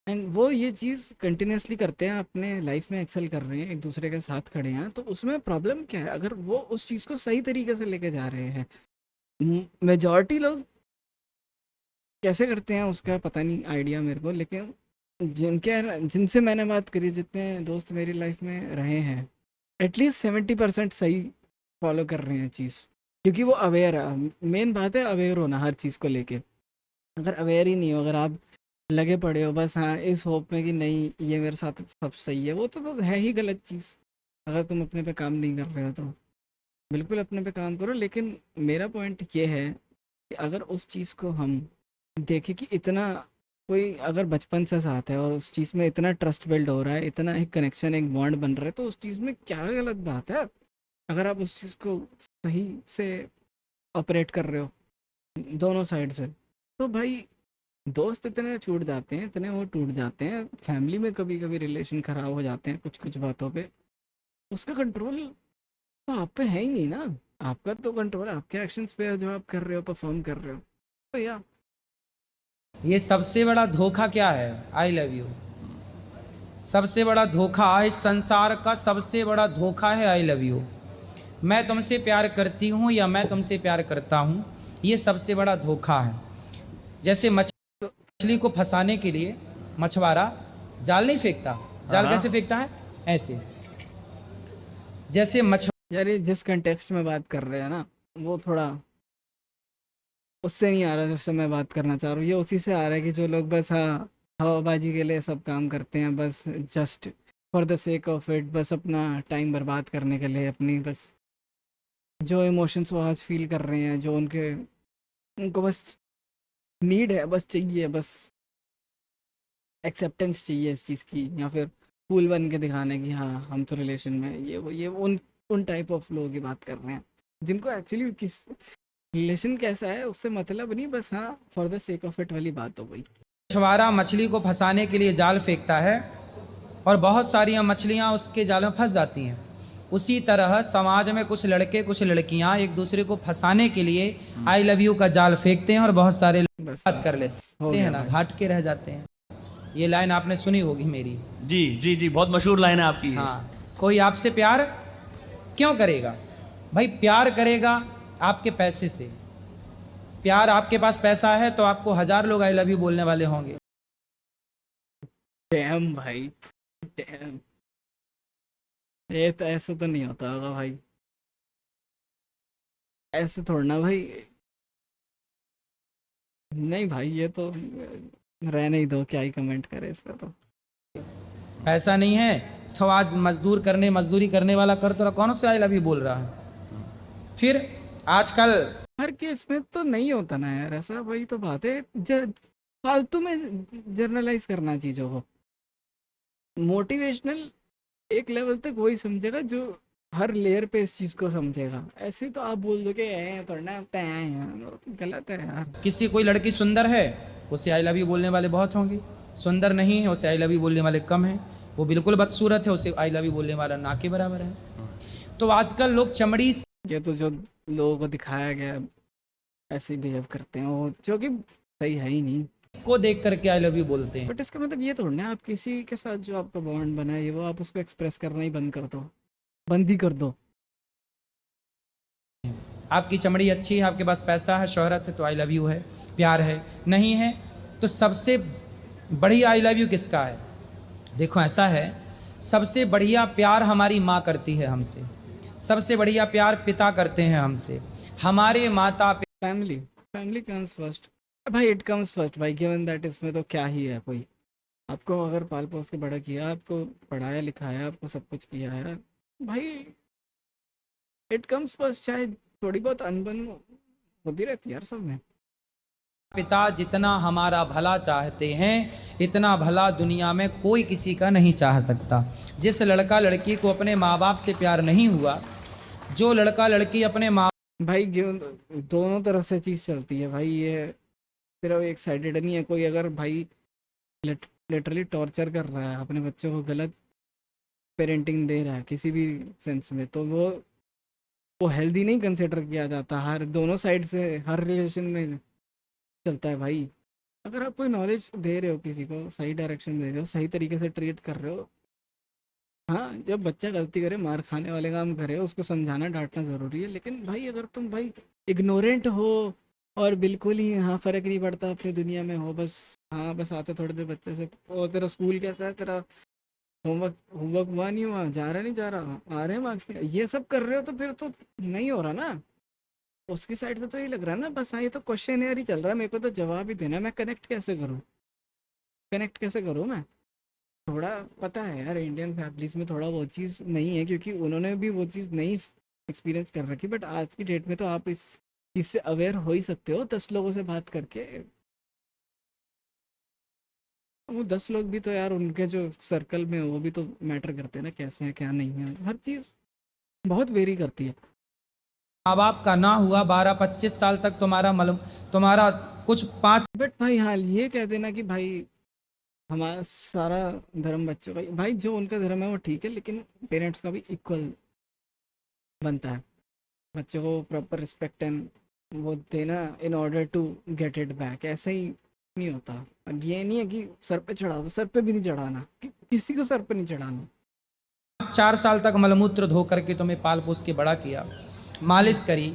एंड वो ये चीज़ कंटिन्यूसली करते हैं, अपने लाइफ में एक्सेल कर रहे हैं, एक दूसरे के साथ खड़े हैं, तो उसमें प्रॉब्लम क्या है अगर वो उस चीज़ को सही तरीके से लेके जा रहे हैं। मेजॉरिटी लोग कैसे करते हैं उसका पता नहीं आइडिया मेरे को, लेकिन जिनसे मैंने बात करी, जितने दोस्त मेरी लाइफ में रहे हैं, एटलीस्ट 70% सही फॉलो कर रहे हैं चीज़, क्योंकि वो अवेयर है। मेन बात है अवेयर होना हर चीज़ को लेके। अगर अवेयर ही नहीं हो, अगर आप लगे पड़े हो बस हाँ इस होप में कि नहीं ये मेरे साथ सब सही है, वो तो है ही गलत चीज़। अगर तुम अपने पे काम नहीं कर रहे हो तो बिल्कुल अपने पे काम करो, लेकिन मेरा पॉइंट ये है कि अगर उस चीज़ को हम देखें कि इतना कोई अगर बचपन से साथ है और उस चीज़ में इतना ट्रस्ट बिल्ड हो रहा है, इतना एक कनेक्शन, एक बॉन्ड बन रहा है, तो उस चीज़ में क्या गलत बात है अगर आप उस चीज़ को सही से ऑपरेट कर रहे हो दोनों साइड से। तो भाई दोस्त इतने छूट जाते हैं, इतने वो टूट जाते हैं, फैमिली में कभी कभी रिलेशन ख़राब हो जाते हैं कुछ कुछ बातों पे, उसका कंट्रोल तो आप पे है ही नहीं ना। आपका तो कंट्रोल आपके एक्शंस पे है जो आप कर रहे हो, परफॉर्म कर रहे हो। तो या ये सबसे बड़ा धोखा क्या है? I love you. सबसे बड़ा धोखा इस संसार का, सबसे बड़ा धोखा है आई लव यू। मैं तुमसे प्यार करती हूँ या मैं तुमसे प्यार करता हूँ, ये सबसे बड़ा धोखा है। जैसे मछली को फंसाने के लिए मछुआरा जाल नहीं फेंकता, जाल कैसे फेंकता है? ऐसे। जैसे यार ये जिस कंटेक्स्ट में बात कर रहे हैं ना, वो थोड़ा उससे नहीं आ रहा जिससे मैं बात करना चाह रहा हूँ। ये उसी से आ रहा है कि जो लोग बस हाँ हवाबाजी के लिए सब काम करते हैं, बस just for the sake of it, बस अपना टाइम बर्बाद करने के लिए, अपनी बस जो इमोशंस वो आज फील कर रहे हैं, जो उनको बस नीड है, बस चाहिए, बस एक्सेप्टेंस चाहिए इस चीज़ की, या फिर कूल बन के दिखाने की हाँ हम तो रिलेशन में हैं, ये उन टाइप ऑफ लोगों की बात कर रहे हैं जिनको एक्चुअली किस रिलेशन कैसा है उससे मतलब नहीं, बस हाँ for the sake of it वाली बात हो गई। मछुआरा मछली को फंसाने के लिए जाल फेंकता है और बहुत सारी मछलियाँ उसके जाल में फंस जाती हैं। उसी तरह समाज में कुछ लड़के कुछ लड़कियाँ एक दूसरे को फंसाने के लिए आई लव यू का जाल फेंकते हैं और बहुत सारे बस बात कर लेते हैं ना, घाट के रह जाते हैं। ये लाइन आपने सुनी होगी मेरी। जी जी जी, बहुत मशहूर लाइन है आपकी। हाँ, कोई आपसे प्यार क्यों करेगा? भाई प्यार करेगा आपके पैसे से। प्यार, आपके पास पैसा है तो आपको 1000 लोग आई लव यू बोलने वाले होंगे। डैम भाई डैम, ये तो ऐसे तो नहीं होता होगा भाई, ऐसे थोड़ा ना भाई। नहीं भाई ये तो रहने ही दो, क्या ही कमेंट करे इस पे तो। पैसा नहीं है तो आज मजदूरी करने वाला कर तो कौन से आई लव यू बोल रहा है? फिर आजकल हर केस में तो नहीं होता ना यार ऐसा, वही तो बात है। फालतू में जर्नलाइज करना चीज़ों को। मोटिवेशनल एक लेवल तक वही समझेगा जो हर लेयर पे इस चीज़ को समझेगा। ऐसे तो आप बोल दो कि थोड़ा तो गलत है यार। किसी कोई लड़की सुंदर है, उसे आई लव यू बोलने वाले बहुत होंगे। सुंदर नहीं है, उसे आई लव यू बोलने वाले कम हैं। वो बिल्कुल बदसूरत है, उसे आई लव यू बोलने वाला ना के बराबर है। तो आजकल लोग चमड़ी ये तो जो लोगों को दिखाया गया ऐसे ही बिहेव करते हैं वो, जो कि सही है ही नहीं। को देख करके आई लव यू बोलते हैं। बट इसका मतलब ये थोड़ा ना आप किसी के साथ जो आपका बॉन्ड बना है वो आप उसको एक्सप्रेस करना ही बंद ही कर दो। आपकी चमड़ी अच्छी है, आपके पास पैसा है, शोहरत है तो आई लव यू है, प्यार है। नहीं है तो सबसे बढ़िया आई लव यू किसका है? देखो ऐसा है, सबसे बढ़िया प्यार हमारी माँ करती है हमसे, सबसे बढ़िया प्यार पिता करते हैं हमसे, हमारे माता फैमिली फैमिली कम्स फर्स्ट भाई, इट कम्स फर्स्ट भाई, गिवन दैट इसमें तो क्या ही है, कोई आपको अगर पाल पोस के बड़ा किया, आपको पढ़ाया लिखाया, आपको सब कुछ किया है भाई, इट कम्स फर्स्ट। चाहे थोड़ी बहुत अनबन होती रहती है यार सब में। पिता जितना हमारा भला चाहते हैं, इतना भला दुनिया में कोई किसी का नहीं चाह सकता। जिस लड़का लड़की को अपने माँ बाप से प्यार नहीं हुआ, जो लड़का लड़की अपने माँ भाई दोनों तरफ से चीज़ चलती है भाई, ये सिर्फ एक साइडेड नहीं है। कोई अगर भाई लिटरली टॉर्चर कर रहा है, अपने बच्चों को गलत पेरेंटिंग दे रहा है किसी भी सेंस में, तो वो हेल्दी नहीं कंसिडर किया जाता। हर दोनों साइड से हर रिलेशन में चलता है भाई। अगर आप कोई नॉलेज दे रहे हो किसी को, सही डायरेक्शन में दे रहे हो, सही तरीके से ट्रीट कर रहे हो, हाँ जब बच्चा गलती करे, मार खाने वाले काम करे, उसको समझाना डांटना ज़रूरी है। लेकिन भाई अगर तुम भाई इग्नोरेंट हो और बिल्कुल ही हाँ फ़र्क नहीं पड़ता, अपनी दुनिया में हो, बस हाँ बस आते थोड़ी देर बच्चे से, और तेरा स्कूल कैसा है, तेरा होमवर्क होमवर्क हुआ नहीं हुआ, जा रहा नहीं जा रहा, आ रहे हैं मार्क्स नहीं, ये सब कर रहे हो, तो फिर तो नहीं हो रहा ना। उसकी साइड से तो ये लग रहा है ना, बस हाँ ये तो क्वेश्चन यार ही चल रहा है, मेरे को तो जवाब ही देना है, मैं कनेक्ट कैसे करूँ मैं। थोड़ा पता है यार, इंडियन फैमिलीज में थोड़ा वो चीज़ नहीं है, क्योंकि उन्होंने भी वो चीज़ नहीं एक्सपीरियंस कर रखी। बट आज की डेट में तो आप इस चीज़ से अवेयर हो ही सकते हो 10 लोगों से बात करके। वो 10 लोग भी तो यार उनके जो सर्कल में वो भी तो मैटर करते हैं ना, कैसे हैं क्या नहीं है, हर चीज़ बहुत वेरी करती है। माँ बाप का ना हुआ, 12-25 साल तक तुम्हारा कुछ 5 बट भाई हाँ ये कह देना कि भाई हमारा सारा धर्म बच्चों का, भाई जो उनका धर्म है वो ठीक है, लेकिन पेरेंट्स का भी इक्वल बनता है। बच्चों को प्रॉपर रिस्पेक्ट एंड वो देना in order to get it back. ऐसा ही नहीं होता। और ये नहीं है कि सर पे चढ़ाओ, सर पे भी नहीं चढ़ाना, किसी को सर पे नहीं चढ़ाना। 4 साल तक मलमूत्र धो करके तुम्हें पाल पोस के बड़ा किया, मालिश करी,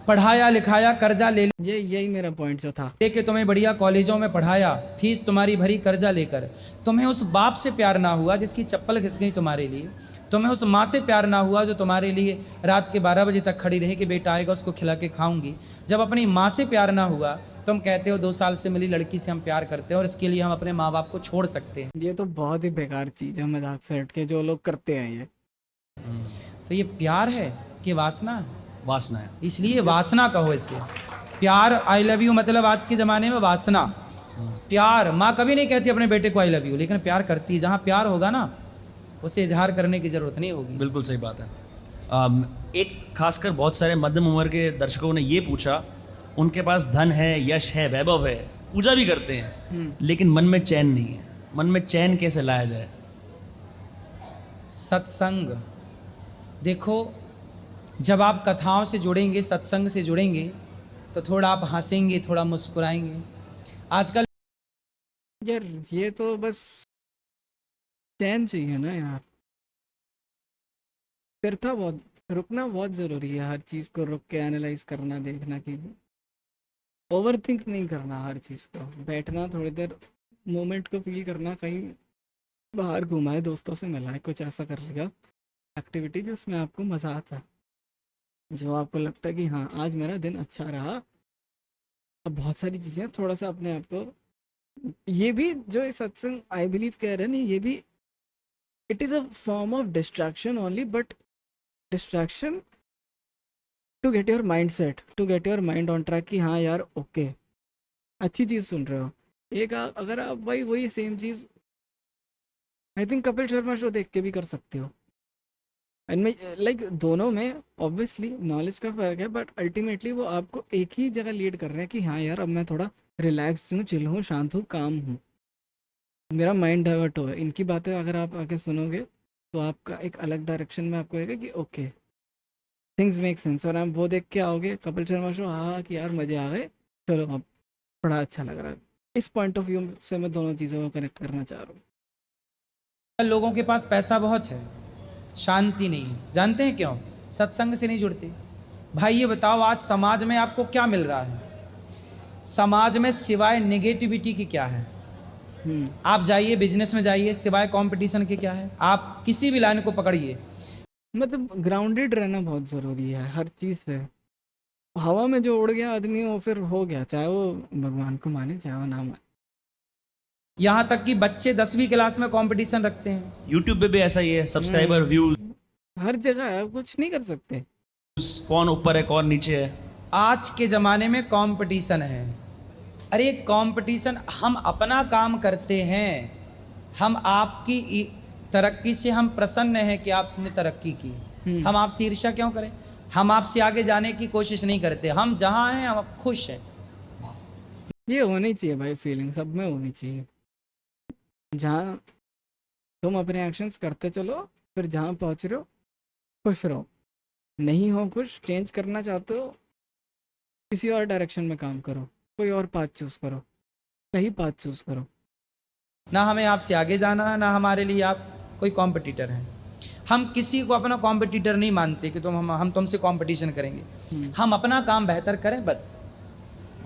पढ़ाया लिखाया, कर्जा ले यही मेरा पॉइंट जो था। लेके तुम्हें बढ़िया कॉलेजों में पढ़ाया, फीस तुम्हारी भरी, कर्जा लेकर। तुम्हें उस बाप से प्यार ना हुआ जिसकी चप्पल घिस गई तुम्हारे लिए, तुम्हें उस माँ से प्यार ना हुआ जो तुम्हारे लिए रात के 12 बजे तक खड़ी रही कि बेटा आएगा उसको खिला के खाऊंगी। जब अपनी माँ से प्यार ना हुआ, तुम कहते हो 2 साल से मिली लड़की से हम प्यार करते हैं और इसके लिए हम अपने माँ बाप को छोड़ सकते हैं। ये तो बहुत ही बेकार चीज़ है, मजाक से हट के जो लोग करते हैं ये। तो ये प्यार है कि वासना है? वासना है। इसलिए वासना कहो इसे। प्यार आई लव यू मतलब आज के ज़माने में वासना। प्यार माँ कभी नहीं कहती अपने बेटे को आई लव यू, लेकिन प्यार करती है। जहाँ प्यार होगा ना, उसे इजहार करने की ज़रूरत नहीं होगी। बिल्कुल सही बात है। एक खासकर बहुत सारे मध्यम उम्र के दर्शकों ने ये पूछा, उनके पास धन है, यश है, वैभव है, पूजा भी करते हैं, लेकिन मन में चैन नहीं है। मन में चैन कैसे लाया जाए? सत्संग। देखो, जब आप कथाओं से जुड़ेंगे, सत्संग से जुड़ेंगे, तो थोड़ा आप हंसेंगे, थोड़ा मुस्कुराएंगे। आजकल यार ये तो बस चैन चाहिए ना यार, फिर था बहुत रुकना बहुत ज़रूरी है। हर चीज़ को रुक के एनालाइज करना, देखना कि ओवर थिंक नहीं करना हर चीज़ को, बैठना थोड़ी देर मोमेंट को फील करना, कहीं बाहर घुमाए, दोस्तों से मिलाए, कुछ ऐसा कर लिया एक्टिविटी जिसमें आपको मज़ा आता है, जो आपको लगता है कि हाँ आज मेरा दिन अच्छा रहा। अब बहुत सारी चीज़ें थोड़ा सा अपने आप को, ये भी जो सत्संग आई बिलीव कह रहे हैं ना, ये भी it is a form of distraction only, but distraction to get your mind set, to get your mind on track कि हाँ यार ओके अच्छी चीज़ सुन रहे हो। एक अगर आप वही same cheese I think Kapil Sharma show देख के भी कर सकते हो। एंड लाइक दोनों में ऑब्वियसली नॉलेज का फ़र्क है, बट अल्टीमेटली वो आपको एक ही जगह लीड कर रहे हैं कि हाँ यार अब मैं थोड़ा रिलैक्स हूँ, चिल हूँ, शांत हूँ, काम हूँ, मेरा माइंड डाइवर्ट हो। इनकी बातें अगर आप आके सुनोगे तो आपका एक अलग डायरेक्शन में आपको आएगा कि ओके थिंग्स मेक सेंस। और आप वो देख के आओगे कपिल शर्मा शो, हाँ कि यार मज़े आ गए, चलो अब बड़ा अच्छा लग रहा है। इस पॉइंट ऑफ व्यू से मैं दोनों चीज़ों को कनेक्ट करना चाह रहा हूँ। लोगों के पास पैसा बहुत है, शांति नहीं। जानते हैं क्यों? सत्संग से नहीं जुड़ते। भाई ये बताओ, आज समाज में आपको क्या मिल रहा है? समाज में सिवाय नेगेटिविटी की क्या है? आप जाइए बिजनेस में जाइए, सिवाय कंपटीशन के क्या है? आप किसी भी लाइन को पकड़िए, मतलब ग्राउंडेड रहना बहुत ज़रूरी है हर चीज़ से। हवा में जो उड़ गया आदमी वो फिर हो गया, चाहे वो भगवान को माने चाहे वो ना माने। यहाँ तक कि बच्चे 10वीं क्लास में कंपटीशन रखते हैं। यूट्यूब पे भी ऐसा ही है, सब्सक्राइबर, व्यूज, हर जगह है, कुछ नहीं कर सकते। कौन ऊपर है कौन नीचे है। आज के ज़माने में कंपटीशन है। अरे कंपटीशन, हम अपना काम करते हैं, हम आपकी तरक्की से हम प्रसन्न हैं कि आपने तरक्की की, हम आपसे ईर्ष्या क्यों करें? हम आपसे आगे जाने की कोशिश नहीं करते, हम जहाँ हैं हम खुश हैं। ये होनी चाहिए भाई, फीलिंग सब में होनी चाहिए। जहाँ तुम अपने एक्शंस करते चलो, फिर जहाँ पहुँच रहे हो खुश रहो। नहीं हो खुश, चेंज करना चाहते हो, किसी और डायरेक्शन में काम करो, कोई और पाथ चूज करो, सही पाथ चूज करो। ना हमें आपसे आगे जाना है, ना हमारे लिए आप कोई कॉम्पिटिटर हैं। हम किसी को अपना कॉम्पिटिटर नहीं मानते कि हम तुमसे कंपटीशन करेंगे। हम अपना काम बेहतर करें बस,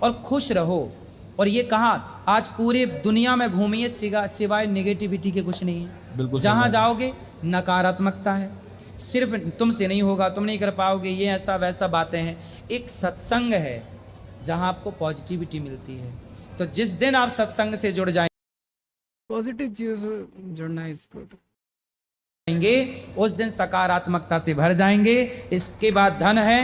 और खुश रहो। और ये कहाँ, आज पूरे दुनिया में घूमिए, सिवाय नेगेटिविटी के कुछ नहीं है। बिल्कुल जहाँ जाओगे नकारात्मकता है, सिर्फ तुमसे नहीं होगा, तुम नहीं कर पाओगे, ये ऐसा वैसा बातें हैं। एक सत्संग है जहाँ आपको पॉजिटिविटी मिलती है। तो जिस दिन आप सत्संग से जुड़ पॉजिटिव चीज़ जुड़ना इज गुड। जाएंगे, उस दिन सकारात्मकता से भर जाएंगे। इसके बाद धन है।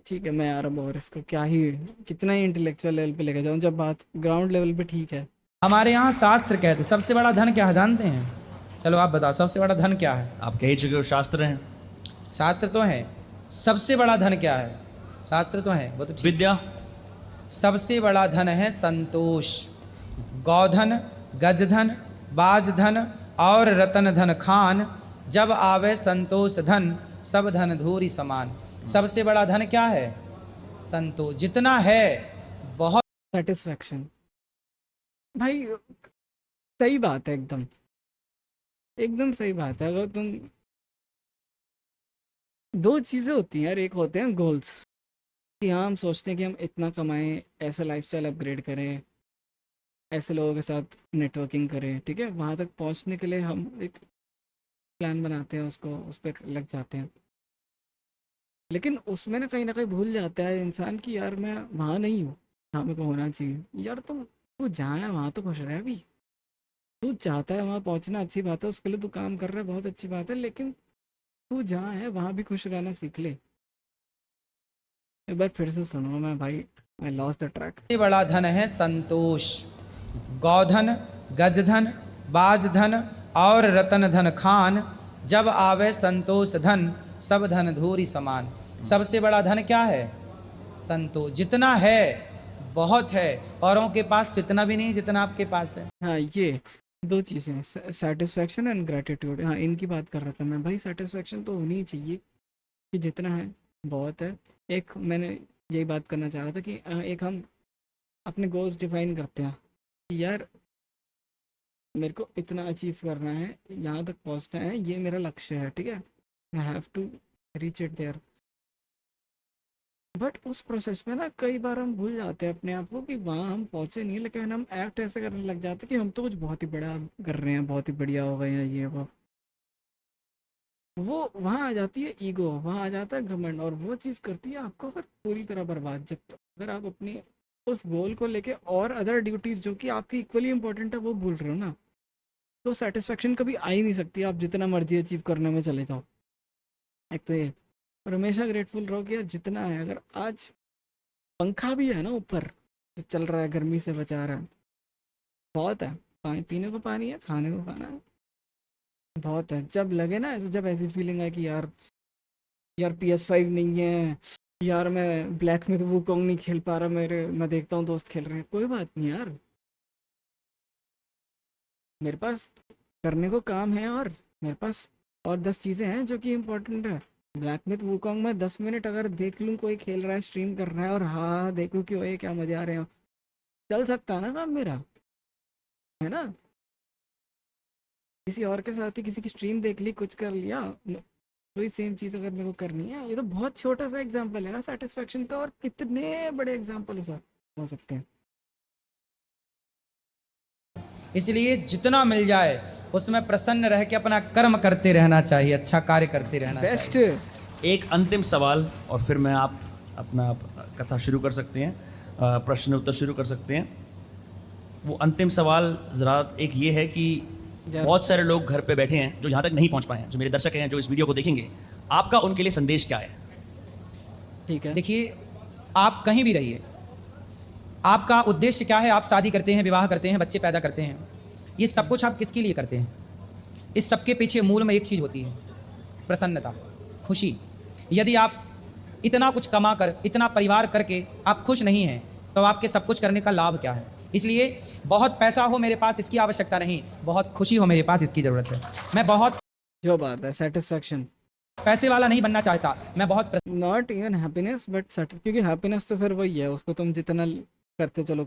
ठीक है, मैं यार अब और इसको क्या ही, कितना ही इंटेलेक्चुअल लेवल पे लेके जाऊँ, जब बात ग्राउंड लेवल पे ठीक है। हमारे यहाँ शास्त्र कहते हैं सबसे बड़ा धन क्या है जानते हैं? चलो आप बताओ, सबसे बड़ा धन क्या है? आप कह ही चुके हो, शास्त्र हैं। शास्त्र तो है। सबसे बड़ा धन क्या है? शास्त्र तो है, वो तो ठीक। विद्या। सबसे बड़ा धन है संतोष। गौधन, गजधन, बाजधन और रतन धन खान, जब आवे संतोष धन, सब धन धूरी समान। सबसे बड़ा धन क्या है? संतोष। जितना है बहुत सेटिस्फैक्शन। भाई सही बात है, एकदम एकदम सही बात है। अगर तुम, दो चीज़ें होती हैं यार, एक होते हैं गोल्स कि हाँ हम सोचते हैं कि हम इतना कमाएं, ऐसा लाइफस्टाइल अपग्रेड करें, ऐसे लोगों के साथ नेटवर्किंग करें, ठीक है। वहाँ तक पहुँचने के लिए हम एक प्लान बनाते हैं, उसको उस पर लग जाते हैं। लेकिन उसमें ना कहीं भूल जाता है इंसान कि यार मैं वहाँ नहीं हूँ जहाँ मेरे को होना चाहिए। यार तू जहाँ है वहाँ तो खुश रहे भी। तू चाहता है वहाँ पहुँचना, अच्छी बात है, उसके लिए तू काम कर रहा है, बहुत अच्छी बात है, लेकिन तू जहाँ है वहाँ भी खुश रहना सीख ले। एक बार फिर से सुनो, मैं भाई आई लॉस्ट द ट्रैक। सबसे बड़ा धन है संतोष। गौधन, गजधन, बाजधन और रतन धन खान, जब आवे संतोष धन, सब धन धूरी समान। सबसे बड़ा धन क्या है? संतोष। जितना है बहुत है, औरों के पास तो इतना भी नहीं जितना आपके पास है। हाँ, ये दो चीज़ें, सेटिस्फैक्शन एंड ग्रेटिट्यूड। हाँ, इनकी बात कर रहा था मैं भाई। सेटिस्फैक्शन तो होनी ही चाहिए कि जितना है बहुत है। एक मैंने यही बात करना चाह रहा था कि एक हम अपने गोल्स डिफाइन करते हैं कि यार मेरे को इतना अचीव करना है, यहाँ तक पहुँचना है, ये मेरा लक्ष्य है, ठीक है, I have to reach it there. But उस प्रोसेस में ना कई बार हम भूल जाते हैं अपने आप को कि वहाँ हम पहुँचे नहीं, लेकिन हम एक्ट ऐसे करने लग जाते हैं कि हम तो कुछ बहुत ही बड़ा कर रहे हैं, बहुत ही बढ़िया हो गए हैं, ये वो वहाँ आ जाती है ईगो, वहाँ आ जाता है घमंड, और वो चीज़ करती है आपको फिर पूरी तरह बर्बाद। जब तक अगर आप अपनी उस गोल को लेके और अदर ड्यूटीज़ जो कि आपकी इक्वली इंपॉर्टेंट है वो भूल रहे हो ना, तो सेटिस्फेक्शन कभी आ ही नहीं सकती, आप जितना मर्जी अचीव करने में चले जाओ। एक तो ये, और हमेशा ग्रेटफुल रहो कि यार जितना है, अगर आज पंखा भी है ना ऊपर जो चल रहा है, गर्मी से बचा रहा है, बहुत है। पानी पीने को पानी है, खाने को खाना है, बहुत है। जब लगे ना ऐसे, जब ऐसी फीलिंग है कि यार PS5 नहीं है, यार मैं ब्लैक में तो वो कॉन्ग नहीं खेल पा रहा, मैं देखता हूँ दोस्त खेल रहे हैं, कोई बात नहीं यार, मेरे पास करने को काम है, और मेरे पास और 10 चीज़ें हैं जो कि इम्पोर्टेंट है। ब्लैक में तो वुकॉन्ग में 10 मिनट अगर देख लूँ कोई खेल रहा है, स्ट्रीम कर रहा है, और हाँ देखूँ कि ओए क्या मज़े आ रहे हैं, चल सकता है ना काम मेरा, है ना। किसी और के साथ ही किसी की स्ट्रीम देख ली, कुछ कर लिया, वही सेम चीज़ अगर मेरे को करनी है। ये तो बहुत छोटा सा एग्जांपल है ना सेटिस्फेक्शन का, और कितने बड़े एग्जांपल हो सकते हैं। इसलिए जितना मिल जाए उसमें प्रसन्न रह के अपना कर्म करते रहना चाहिए, अच्छा कार्य करते रहना बेस्ट चाहिए। एक अंतिम सवाल और फिर मैं आप अपना कथा शुरू कर सकते हैं, प्रश्न उत्तर शुरू कर सकते हैं। वो अंतिम सवाल ज़रा एक ये है कि बहुत सारे लोग घर पे बैठे हैं जो यहाँ तक नहीं पहुँच पाए हैं, जो मेरे दर्शक हैं जो इस वीडियो को देखेंगे, आपका उनके लिए संदेश क्या है? ठीक है। देखिए, आप कहीं भी रहिए, आपका उद्देश्य क्या है? आप शादी करते हैं, विवाह करते हैं, बच्चे पैदा करते हैं, ये सब कुछ आप किसके लिए करते हैं? इस सब के पीछे मूल में एक चीज़ होती है, प्रसन्नता, खुशी। यदि आप इतना कुछ कमा कर, इतना परिवार करके आप खुश नहीं हैं, तो आपके सब कुछ करने का लाभ क्या है? इसलिए बहुत पैसा हो मेरे पास इसकी आवश्यकता नहीं, बहुत खुशी हो मेरे पास इसकी ज़रूरत है। मैं बहुत जो बात है, सेटिस्फैक्शन, पैसे वाला नहीं बनना चाहता, मैं बहुत नॉट इवन हैप्पीनेस बट क्योंकि हैप्पीनेस तो फिर वही है, उसको तुम जितना करते चलो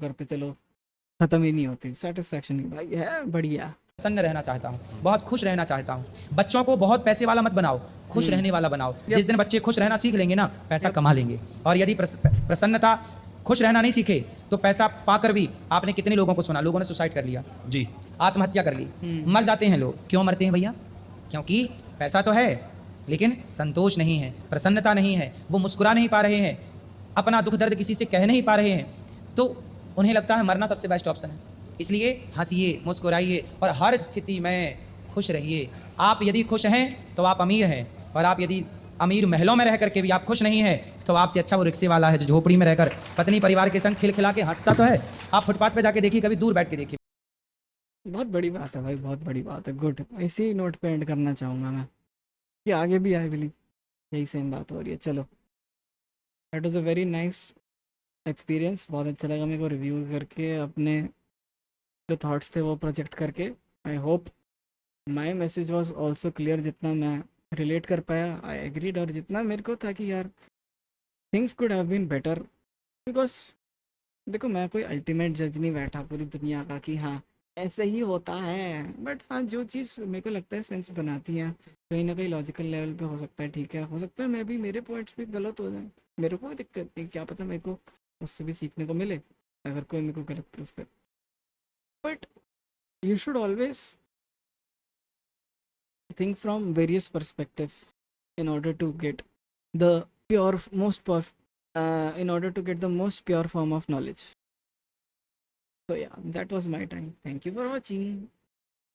खत्म ही नहीं होती। सेटिस्फैक्शन भाई है बढ़िया। प्रसन्न रहना चाहता हूँ, बहुत खुश रहना चाहता हूँ। बच्चों को बहुत पैसे वाला मत बनाओ, खुश रहने वाला बनाओ। जिस दिन बच्चे खुश रहना सीख लेंगे ना, पैसा कमा लेंगे। और यदि प्रसन्नता, खुश रहना नहीं सीखे तो पैसा पाकर भी, आपने कितने लोगों को सुना, लोगों ने सुसाइड कर लिया, जी, आत्महत्या कर ली, मर जाते हैं लोग। क्यों मरते हैं भैया? क्योंकि पैसा तो है लेकिन संतोष नहीं है, प्रसन्नता नहीं है, वो मुस्कुरा नहीं पा रहे हैं, अपना दुख दर्द किसी से कह नहीं पा रहे हैं, तो उन्हें लगता है मरना सबसे बेस्ट ऑप्शन है। इसलिए हंसिए, मुस्कुराइए और हर स्थिति में खुश रहिए। आप यदि खुश हैं तो आप अमीर हैं, और आप यदि अमीर महलों में रह करके भी आप खुश नहीं हैं, तो आपसे अच्छा वो रिक्शे वाला है जो झोपड़ी में रहकर पत्नी परिवार के संग खिलखिला के हंसता तो है। आप फुटपाथ पे जाके देखिए, कभी दूर बैठ के देखिए। बहुत बड़ी बात है भाई, बहुत बड़ी बात है। गुड, इसी नोट पे एंड करना चाहूँगा मैं कि आगे भी आई बिलीव यही सेम बात हो रही है। चलो, that was a very nice experience. बहुत अच्छा लगा मेरे को रिव्यू करके, अपने जो थॉट्स थे वो प्रोजेक्ट करके। I hope my message was also clear, जितना मैं रिलेट कर पाया आई एग्रीड, और जितना मेरे को था कि यार things could have been better. Because देखो, मैं कोई अल्टीमेट जज नहीं बैठा पूरी दुनिया का कि हाँ ऐसे ही होता है, बट हाँ जो चीज़ मेरे को लगता है सेंस बनाती है कहीं ना कहीं लॉजिकल लेवल पे, हो सकता है ठीक है, हो सकता है मैं भी, मेरे पॉइंट्स भी गलत हो जाए, मेरे को कोई दिक्कत नहीं, क्या पता मेरे को उससे भी सीखने को मिले अगर कोई मेरे को गलत प्रूफ करे। But you should always think from various perspectives in order to get the in order to get the most pure form of knowledge. So yeah, that was my time. Thank you for watching.